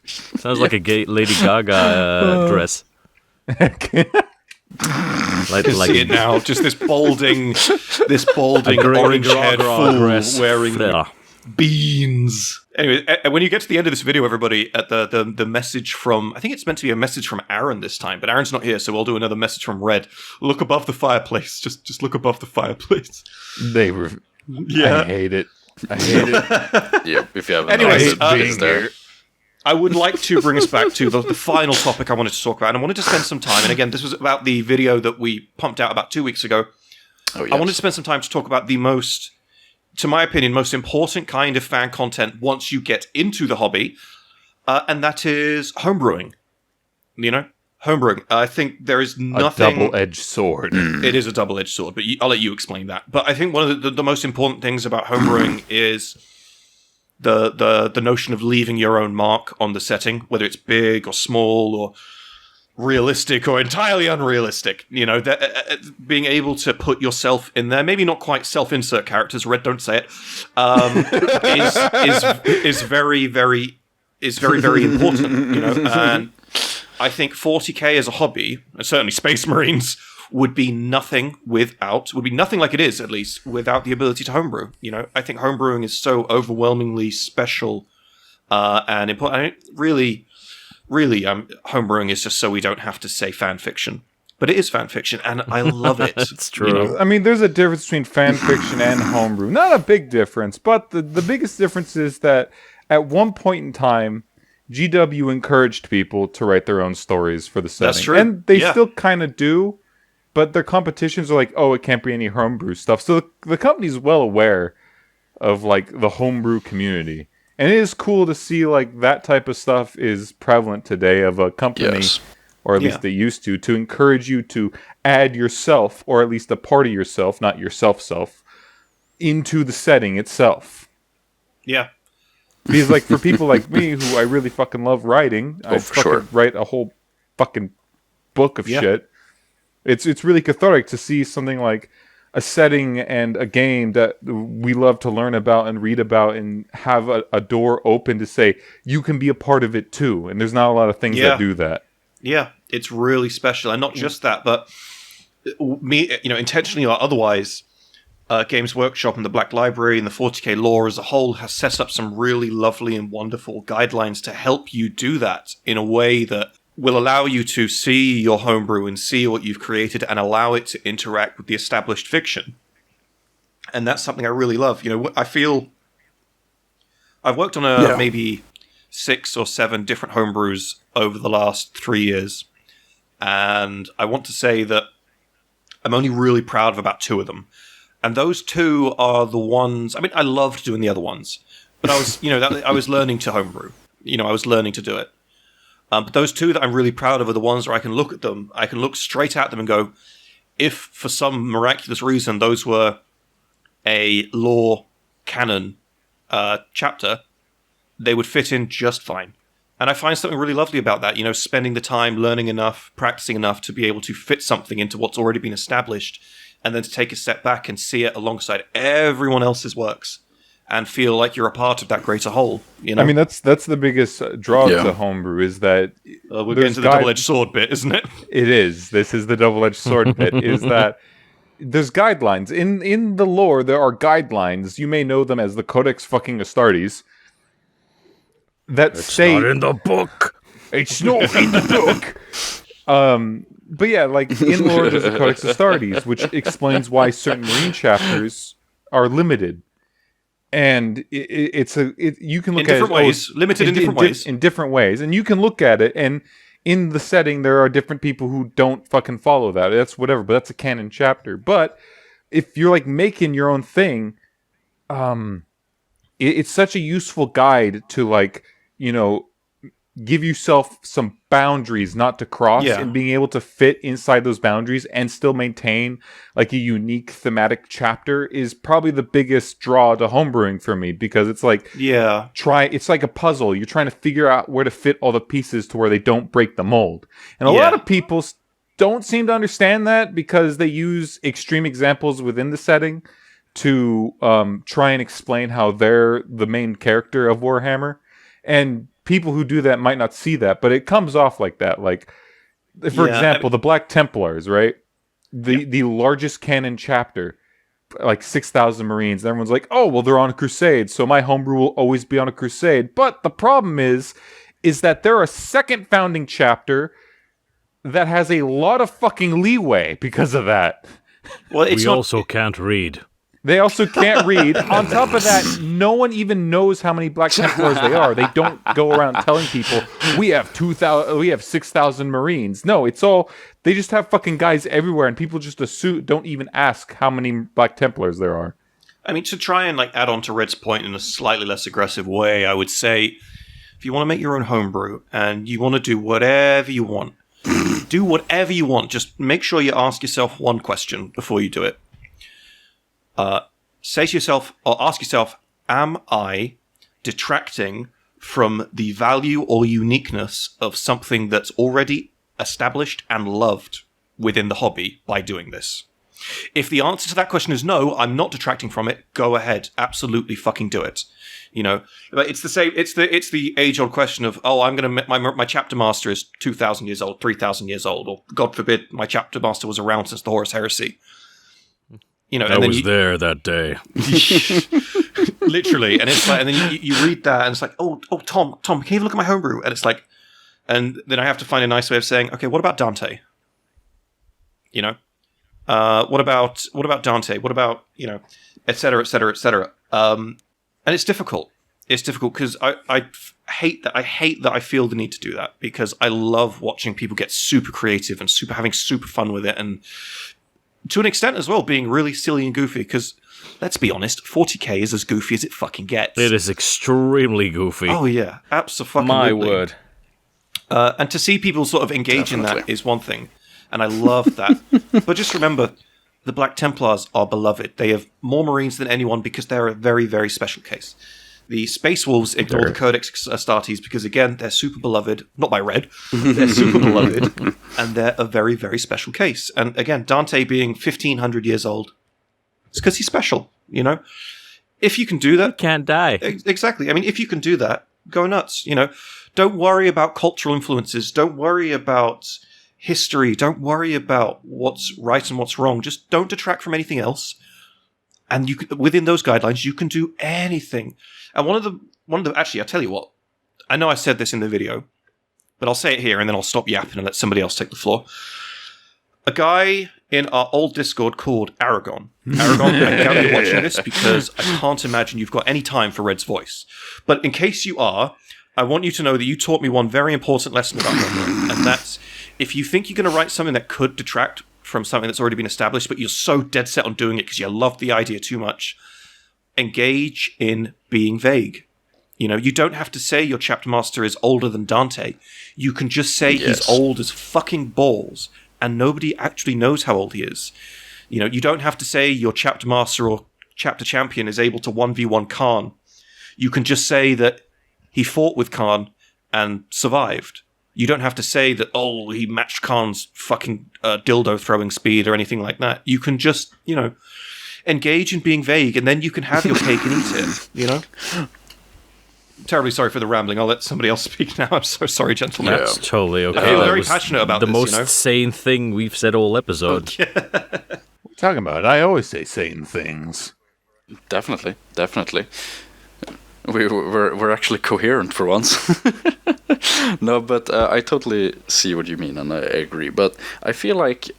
Sounds like a gay Lady Gaga dress. Like see it now, just this balding orange-haired fool wearing beans. Anyway, when you get to the end of this video, everybody, at the message from, I think it's meant to be a message from Aaron this time, but Aaron's not here, so we'll do another message from Red. Look above the fireplace. Just look above the fireplace. They were. Yeah. I hate it. Yep. If you haven't Anyways, noticed, there. I would like to bring us back to the final topic I wanted to talk about, and I wanted to spend some time, and again, this was about the video that we pumped out about 2 weeks ago. Oh, yes. I wanted to spend some time to talk about the most, to my opinion, most important kind of fan content once you get into the hobby, and that is homebrewing. You know? Homebrewing. I think there is nothing... A double-edged sword. It is a double-edged sword, but I'll let you explain that. But I think one of the most important things about homebrewing is the notion of leaving your own mark on the setting, whether it's big or small or realistic or entirely unrealistic. You know, being able to put yourself in there, maybe not quite self-insert characters, Red, don't say it, is very, very important, you know, and I think 40k as a hobby, and certainly Space Marines, would be nothing like it is, at least, without the ability to homebrew. You know, I think homebrewing is so overwhelmingly special and important. I mean, really, homebrewing is just so we don't have to say fan fiction. But it is fan fiction, and I love it. It's true. You know? I mean, there's a difference between fan fiction and homebrew. Not a big difference, but the biggest difference is that at one point in time, GW encouraged people to write their own stories for the setting. That's true. And they still kind of do, but their competitions are like, oh, it can't be any homebrew stuff. So the company's well aware of, like, the homebrew community. And it is cool to see, like, that type of stuff is prevalent today of a company, or at least they used to encourage you to add yourself, or at least a part of yourself, not yourself, into the setting itself. Yeah. Because, like, for people like me, who I really fucking love writing, I fucking write a whole fucking book of shit. It's really cathartic to see something like a setting and a game that we love to learn about and read about and have a door open to say, you can be a part of it too. And there's not a lot of things that do that. Yeah, it's really special. And not just that, but me, you know, intentionally or otherwise, Games Workshop and the Black Library and the 40k lore as a whole has set up some really lovely and wonderful guidelines to help you do that in a way that will allow you to see your homebrew and see what you've created and allow it to interact with the established fiction. And that's something I really love. You know, I feel I've worked on maybe 6 or 7 different homebrews over the last 3 years. And I want to say that I'm only really proud of about 2 of them. And those 2 are the ones... I mean, I loved doing the other ones. But I was, you know, I was learning to homebrew. You know, I was learning to do it. But those 2 that I'm really proud of are the ones where I can look at them, I can look straight at them and go, if for some miraculous reason those were a lore canon chapter, they would fit in just fine. And I find something really lovely about that, you know, spending the time learning enough, practicing enough to be able to fit something into what's already been established, and then to take a step back and see it alongside everyone else's works and feel like you're a part of that greater whole. You know? I mean, that's the biggest draw to homebrew is that... we're getting to the double-edged sword bit, isn't it? It is. This is the double-edged sword bit, is that there's guidelines. In the lore, there are guidelines. You may know them as the Codex fucking Astartes. It's not in the book. It's not in the book. But yeah, like in lore, there's the Codex Astartes, which explains why certain Marine chapters are limited. And you can look in at different it ways, limited in different ways. In different ways, and you can look at it, and in the setting there are different people who don't fucking follow that. That's whatever, but that's a canon chapter. But if you're like making your own thing, it's such a useful guide to like, you know, give yourself some boundaries not to cross, and being able to fit inside those boundaries and still maintain like a unique thematic chapter is probably the biggest draw to homebrewing for me, because it's like it's like a puzzle. You're trying to figure out where to fit all the pieces to where they don't break the mold. And a lot of people don't seem to understand that, because they use extreme examples within the setting to try and explain how they're the main character of Warhammer. And people who do that might not see that, but it comes off like that. Like, for example, the Black Templars, right? The largest canon chapter, like 6,000 Marines. And everyone's like, oh, well, they're on a crusade, so my homebrew will always be on a crusade. But the problem is that they're a second founding chapter that has a lot of fucking leeway because of that. Well, we also can't read. They also can't read. On top of that, no one even knows how many Black Templars they are. They don't go around telling people, we have 6,000 Marines. No, it's all, they just have fucking guys everywhere, and people just assume, don't even ask how many Black Templars there are. I mean, to try and like add on to Red's point in a slightly less aggressive way, I would say, if you want to make your own homebrew and you want to do whatever you want, do whatever you want. Just make sure you ask yourself one question before you do it. Say to yourself, or ask yourself, am I detracting from the value or uniqueness of something that's already established and loved within the hobby by doing this? If the answer to that question is no, I'm not detracting from it, go ahead. Absolutely fucking do it. You know, but it's the same, it's the age-old question of, oh, I'm going to, my chapter master is 2,000 years old, 3,000 years old, or God forbid, my chapter master was around since the Horus Heresy. You know, I was there that day. Literally, and it's like, and then you read that, and it's like, oh, Tom, can you have a look at my homebrew? And it's like, and then I have to find a nice way of saying, okay, what about Dante? You know, what about Dante? What about, you know, et cetera, et cetera, et cetera. And it's difficult. It's difficult because I hate that. I hate that I feel the need to do that, because I love watching people get super creative and having super fun with it, and to an extent as well, being really silly and goofy, because, let's be honest, 40k is as goofy as it fucking gets. It is extremely goofy. Oh, yeah. Absolutely. My word. And to see people sort of engage in that is one thing, and I love that. But just remember, the Black Templars are beloved. They have more Marines than anyone because they're a very, very special case. The Space Wolves ignore the Codex Astartes because, again, they're super beloved. Not by Red. They're super beloved. And they're a very, very special case. And, again, Dante being 1,500 years old, it's because he's special, you know? If you can do that... You can't die. Exactly. I mean, if you can do that, go nuts, you know? Don't worry about cultural influences. Don't worry about history. Don't worry about what's right and what's wrong. Just don't detract from anything else. And within those guidelines, you can do anything. And one of the actually, I'll tell you what. I know I said this in the video, but I'll say it here and then I'll stop yapping and let somebody else take the floor. A guy in our old Discord called Aragon. Aragon, I doubt you're watching this because I can't imagine you've got any time for Red's voice. But in case you are, I want you to know that you taught me one very important lesson about homebrewing, and that's if you think you're going to write something that could detract from something that's already been established, but you're so dead set on doing it because you love the idea too much, engage in being vague. You know, you don't have to say your chapter master is older than Dante. You can just say he's old as fucking balls, and nobody actually knows how old he is. You know, you don't have to say your chapter master or chapter champion is able to 1v1 Khan. You can just say that he fought with Khan and survived. You don't have to say that, oh, he matched Khan's fucking dildo throwing speed or anything like that. You can just, you know, engage in being vague, and then you can have your cake and eat it, you know? Terribly sorry for the rambling. I'll let somebody else speak now. I'm so sorry, gentlemen. That's totally okay. I feel very passionate about the this, most you know? sane thing we've said all episode. What are you talking about? I always say sane things. Definitely. We're actually coherent for once. No, but I totally see what you mean, and I agree. But I feel like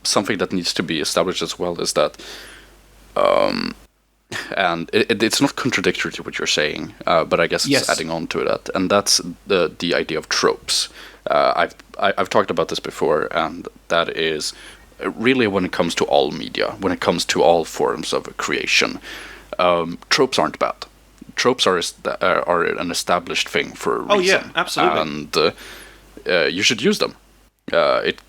something that needs to be established as well is that and it's not contradictory to what you're saying, but I guess it's adding on to that, and that's the idea of tropes. I've talked about this before, and that is really when it comes to all media, when it comes to all forms of creation, tropes aren't bad. Tropes are an established thing for a reason. Oh yeah, absolutely. And you should use them. It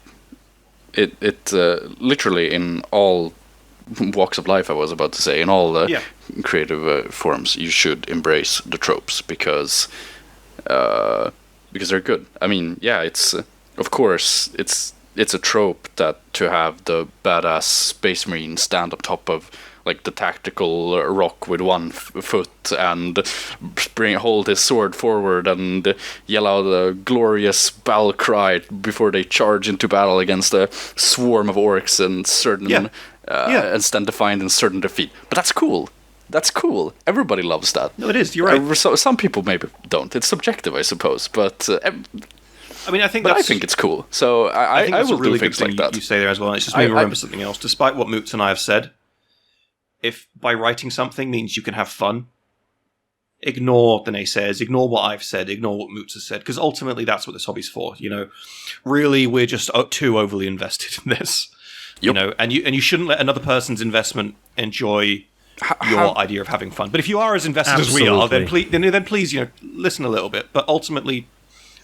literally in all walks of life, I was about to say, in all creative forms, you should embrace the tropes because they're good. I mean, yeah, it's of course it's a trope that to have the badass space marine stand on top of like the tactical rock with one foot and hold his sword forward and yell out a glorious battle cry before they charge into battle against a swarm of orcs and and stand defiant in certain defeat. But that's cool. That's cool. Everybody loves that. No, it is. You're right. Some people maybe don't. It's subjective, I suppose. But I mean, I think it's cool. So I think will a really do things good thing like that. you say there as well. It's just made me remember something else. Despite what Moots and I have said, if by writing something means you can have fun, ignore the naysayers, ignore what I've said, ignore what Moots has said, because ultimately that's what this hobby's for. You know, really, we're just too overly invested in this. Yep. You know, and you shouldn't let another person's investment enjoy your idea of having fun. But if you are as invested as we are, then please, you know, listen a little bit. But ultimately,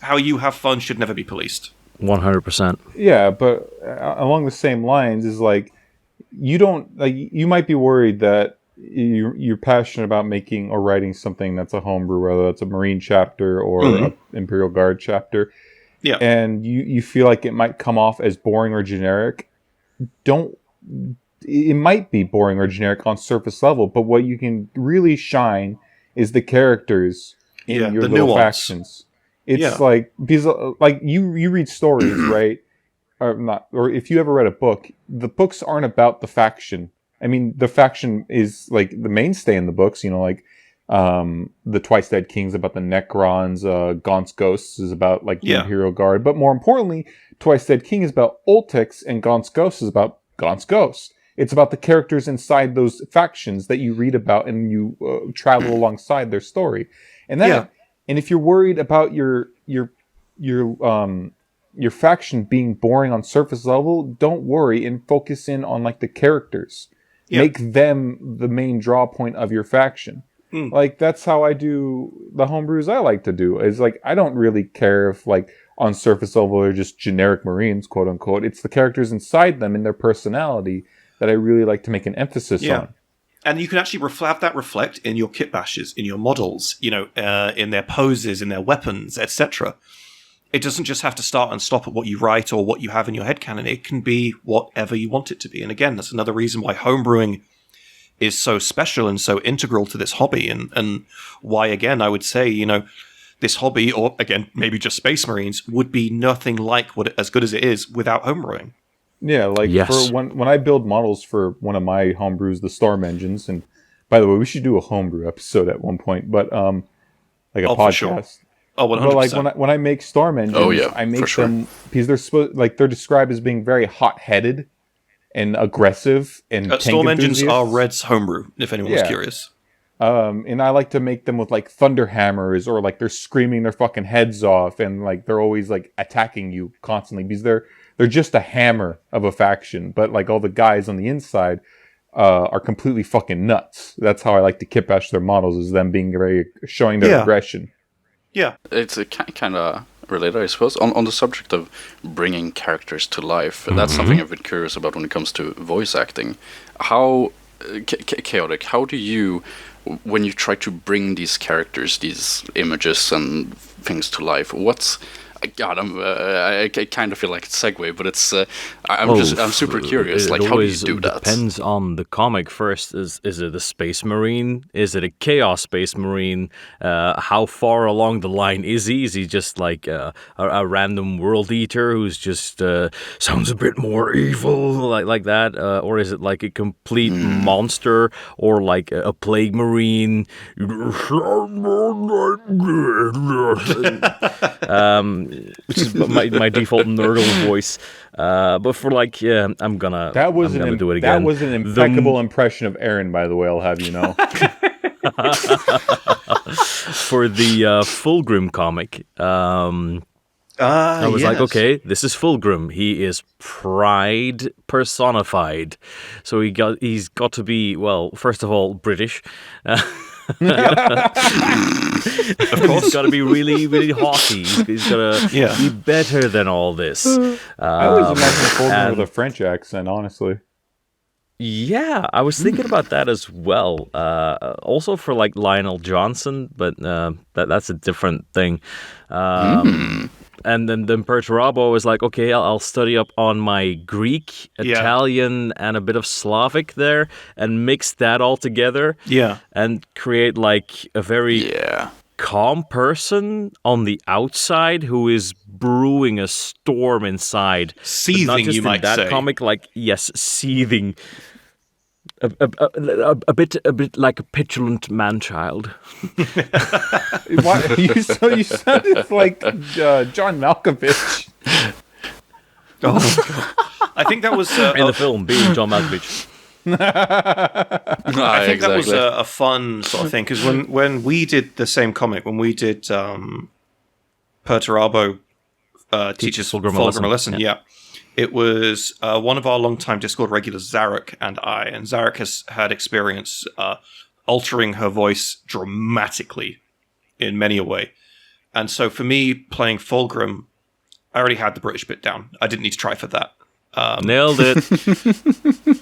how you have fun should never be policed. 100%. Yeah, but along the same lines is like, you might be worried that you're passionate about making or writing something that's a homebrew, whether that's a Marine chapter or an Imperial Guard chapter. Yeah. And you feel like it might come off as boring or generic. It might be boring or generic on surface level, but what you can really shine is the characters in your little factions. It's like, because like you read stories, right? Or if you ever read a book, the books aren't about the faction. I mean, the faction is like the mainstay in the books, you know, like the Twice Dead Kings about the Necrons, Gaunt's Ghosts is about like the Imperial Guard, but more importantly, Twice Dead King is about Oltex and Gaunt's Ghosts is about Gaunt's Ghosts. It's about the characters inside those factions that you read about and you travel alongside their story. And that, and if you're worried about your faction being boring on surface level, don't worry and focus in on like the characters. Make them the main draw point of your faction. Like that's how I do the homebrews I like to do. Is like I don't really care if like on surface level they're just generic Marines, quote unquote. It's the characters inside them and their personality that I really like to make an emphasis on. And you can actually reflect in your kit bashes, in your models, you know, in their poses, in their weapons, etc. It doesn't just have to start and stop at what you write or what you have in your headcanon. It can be whatever you want it to be. And again, that's another reason why homebrewing is so special and so integral to this hobby. And why, again, I would say, you know, this hobby, or again, maybe just Space Marines, would be nothing like as good as it is without homebrewing. Yeah, like for when I build models for one of my homebrews, the Storm Engines, and by the way, we should do a homebrew episode at one point, but like a podcast. For sure. Oh, 100%. But like when I make Storm Engines, I make them because they're described as being very hot-headed and aggressive and Storm Engines are Red's homebrew, if anyone was curious. And I like to make them with like thunder hammers or like they're screaming their fucking heads off and like they're always like attacking you constantly because they're just a hammer of a faction, but like all the guys on the inside are completely fucking nuts. That's how I like to kit bash their models, is them being showing their aggression. Yeah, it's kind of related, I suppose, on the subject of bringing characters to life. That's something I've been curious about when it comes to voice acting. How chaotic? How do you, when you try to bring these characters, these images and things to life? God, I kind of feel like it's a segue, but it's I'm super curious. Like, how do you do that? It depends on the comic. First, is it a Space Marine? Is it a Chaos Space Marine? How far along the line is he? Is he just like a random world eater who's just sounds a bit more evil, like that? Or is it like a complete monster, or like a Plague Marine? which is my default Nurgle voice. But for like, I'm gonna do it again. That was an impeccable impression of Aaron, by the way. I'll have you know. For the Fulgrim comic, I was like, okay, this is Fulgrim. He is pride personified. So he's got to be, well, first of all, British. Of course. He's got to be really, really haughty. He's got to be better than all this. I always imagine Fulgrim with a French accent, honestly. Yeah, I was thinking about that as well. Also for like Lionel Johnson, but that's a different thing. And then Perturabo was like, okay, I'll study up on my Greek, Italian, and a bit of Slavic there, and mix that all together. Yeah. And create like a very calm person on the outside who is brewing a storm inside. Seething, not just you might that say. Comic, like, yes, seething. A bit like a petulant man-child. You sounded like John Malkovich. Oh my God. I think that was in the film, being John Malkovich. I think that was a fun sort of thing, because when we did the same comic, when we did Perturabo teaches Fulgrim a lesson, it was one of our longtime Discord regulars, Zarek, and I. And Zarek has had experience altering her voice dramatically in many a way. And so for me, playing Fulgrim, I already had the British bit down. I didn't need to try for that. Nailed it.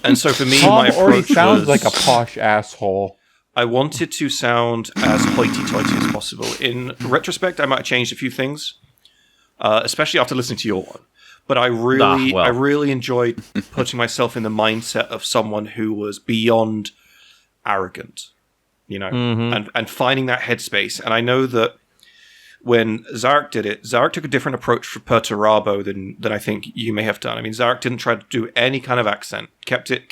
And so for me, Tom my approach already sounds was, like a posh asshole. I wanted to sound as hoity-toity as possible. In retrospect, I might have changed a few things, especially after listening to your one. But I really enjoyed putting myself in the mindset of someone who was beyond arrogant, you know, and finding that headspace. And I know that when Zarek did it, Zarek took a different approach for Perturabo than I think you may have done. I mean, Zarek didn't try to do any kind of accent; kept it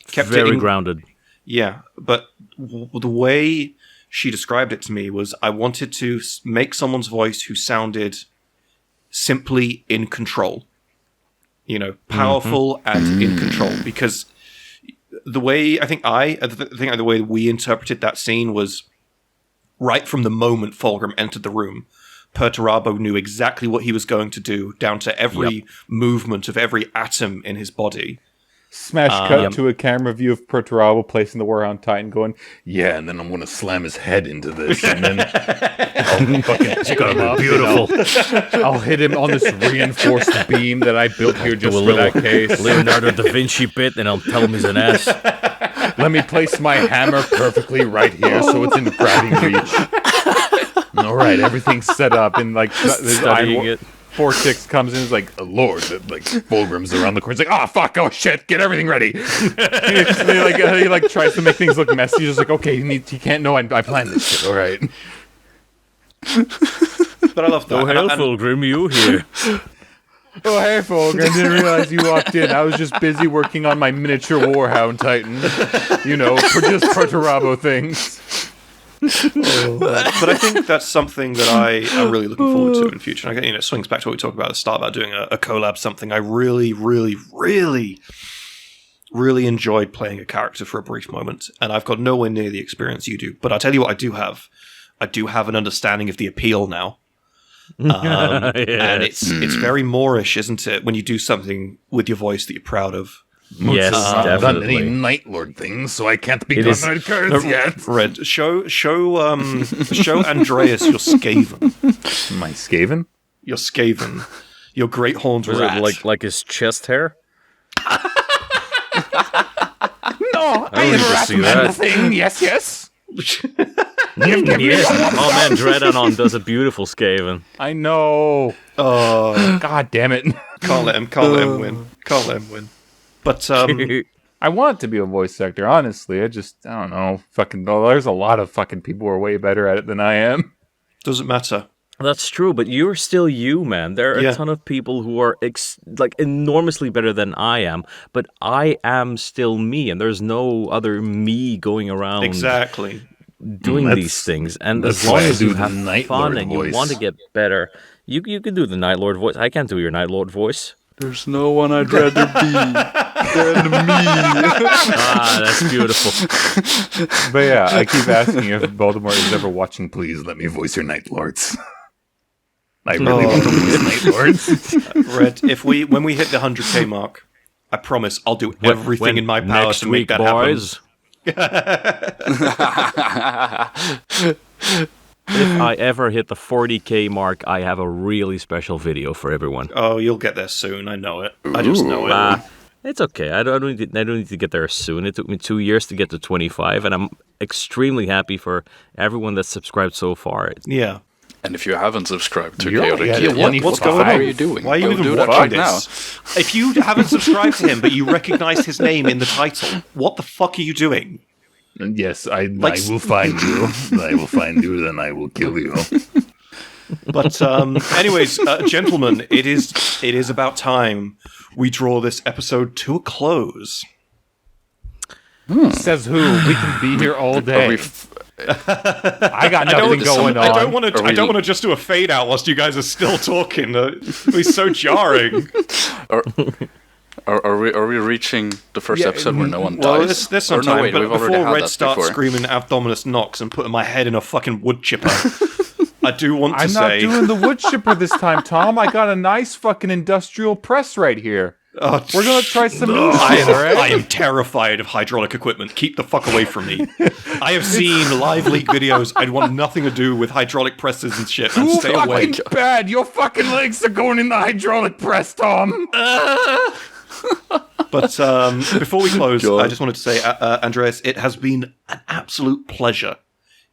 very grounded. Yeah, but the way she described it to me was, I wanted to make someone's voice who sounded simply in control, you know, powerful and in control. Because the way the way we interpreted that scene was, right from the moment Fulgrim entered the room, Perturabo knew exactly what he was going to do, down to every movement of every atom in his body. Smash cut to a camera view of Perturabo placing the Warhound Titan, going, "Yeah, and then I'm going to slam his head into this, and then I'll fucking it's gonna be beautiful. I'll hit him on this reinforced beam that I built here just for that case. Leonardo da Vinci bit, and I'll tell him he's an ass. Let me place my hammer perfectly right here, so it's in grabbing reach. All right, everything's set up, and like studying it. 4-6 comes in and is like, Lord, like Fulgrim's around the corner. He's like, fuck, oh shit, get everything ready. he like tries to make things look messy. He's just like, okay, he can't know I planned this shit, all right. But I love that. Oh, hell, Fulgrim, you here? Oh, hey, Fulgrim, I didn't realize you walked in. I was just busy working on my miniature Warhound Titan. You know, for just Perturabo things. But I think that's something that I am really looking forward to in future. And it swings back to what we talked about at the start about doing a collab, something I really, really, really, really enjoyed playing a character for a brief moment. And I've got nowhere near the experience you do. But I'll tell you what I do have. I do have an understanding of the appeal now. And it's very Moorish, isn't it, when you do something with your voice that you're proud of. Yes, definitely. Done any Night Lord things, so I can't become Night Cards yet. Red, show Andreas your Skaven. My Skaven? Your Skaven. Your great horned rat. It like his chest hair? No, I am a rat thing. Yes. Yes. Oh man, Dreadanon does a beautiful Skaven. I know. Oh, God damn it. Can't let him win. But I want to be a voice actor, honestly. I don't know. There's a lot of fucking people who are way better at it than I am. Doesn't matter. That's true, but you're still you, man. There are a ton of people who are enormously better than I am, but I am still me, and there's no other me going around. Exactly. doing these things, and as long as you have Night fun Lord and voice. you want to get better, you can do the Night Lord voice. I can't do your Night Lord voice. There's no one I'd rather be than me. That's beautiful. But yeah, I keep asking if Voldemort is ever watching. Please let me voice your Night Lords. I really want to voice Night Lords. Red, when we hit the 100k mark, I promise I'll do everything in my power next to make week, that boys. If I ever hit the 40k mark, I have a really special video for everyone. happen. Oh, you'll get there soon. I know it. I just know it. It's okay. I don't need to get there soon. It took me 2 years to get to 25, and I'm extremely happy for everyone that's subscribed so far. Yeah. And if you haven't subscribed to You're Chaotic, already at what 25. what's going on? What are you doing? Why are you Go even do that watching right this? If you haven't subscribed to him, but you recognize his name in the title, what the fuck are you doing? Yes, I will find you. I will find you, then I will kill you. But anyways, gentlemen, it is about time we draw this episode to a close. Says who? We can be here all Are day. we I got nothing going on. I don't want to just do a fade out whilst you guys are still talking. It'd be so jarring. Are we reaching the first episode where no one dies? Well, there's some Or no, time, wait, but we've already before had Red that starts before. screaming Abdominus Nox and putting my head in a fucking wood chipper, I do want to I'm not say... doing the wood chipper this time, Tom. I got a nice fucking industrial press right here. We're gonna try some new shit, alright? I am terrified of hydraulic equipment. Keep the fuck away from me. I have seen live leak videos. I'd want nothing to do with hydraulic presses and shit. And stay away. Fucking bad. Your fucking legs are going in the hydraulic press, Tom. But before we close, God. I just wanted to say, Andreas, it has been an absolute pleasure.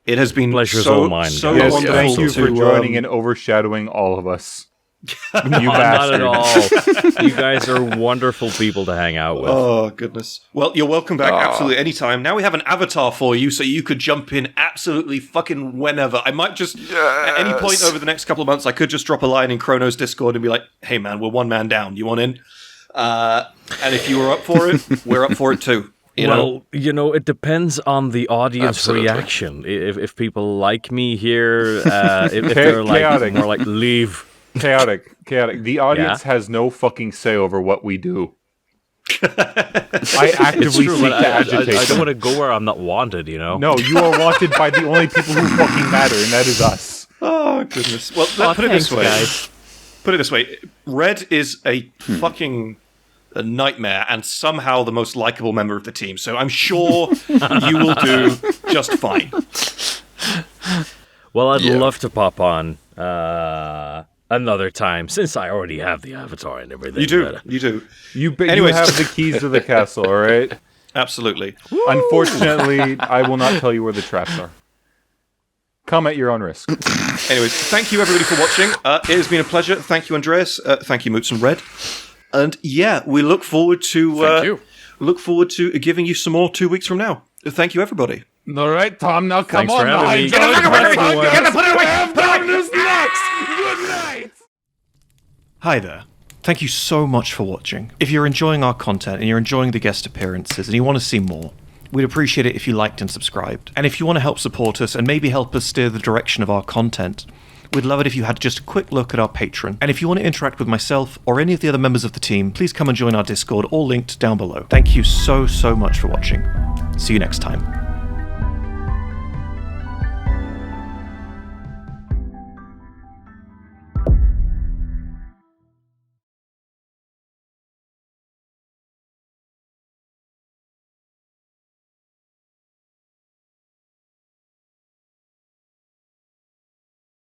It has been Pleasure's so, all mine, so guys. Yes, wonderful thank you for to, joining and overshadowing all of us. You Not at bastard. all. You guys are wonderful people to hang out with. Oh, goodness. Well, you're welcome back absolutely anytime. Now we have an avatar for you, so you could jump in absolutely fucking whenever. I might just, at any point over the next couple of months, I could just drop a line in Chrono's Discord and be like, hey man, we're one man down. You want in? And if you were up for it, we're up for it too. You know? It depends on the audience Absolutely. reaction. If people like me here, if they're like Chaotic. more like leave. Chaotic. The audience has no fucking say over what we do. I actively seek to agitate I don't them. want to go where I'm not wanted. You know. No, you are wanted by the only people who fucking matter, and that is us. Oh, goodness. Well, put it thanks, this way. guys. Put it this way. Red is a fucking a nightmare and somehow the most likable member of the team. So I'm sure you will do just fine. Well, I'd love to pop on another time since I already have the avatar and everything. You do. but- You do. You Anyways. have the keys to the castle, all right? Absolutely. Unfortunately, I will not tell you where the traps are. Come at your own risk. Anyways, thank you everybody for watching. It has been a pleasure. Thank you, Andreas. Thank you, Moots and Red. And yeah, we look forward to Thank you. look forward to giving you some more 2 weeks from now. Thank you, everybody. All right, Tom, now come Thanks on. for having me. Get the fuck away from Everyone. Get the fuck away from next. Good night. Hi there. Thank you so much for watching. If you're enjoying our content and you're enjoying the guest appearances and you want to see more, we'd appreciate it if you liked and subscribed. And if you want to help support us and maybe help us steer the direction of our content, we'd love it if you had just a quick look at our Patreon. And if you want to interact with myself or any of the other members of the team, please come and join our Discord, all linked down below. Thank you so much for watching. See you next time.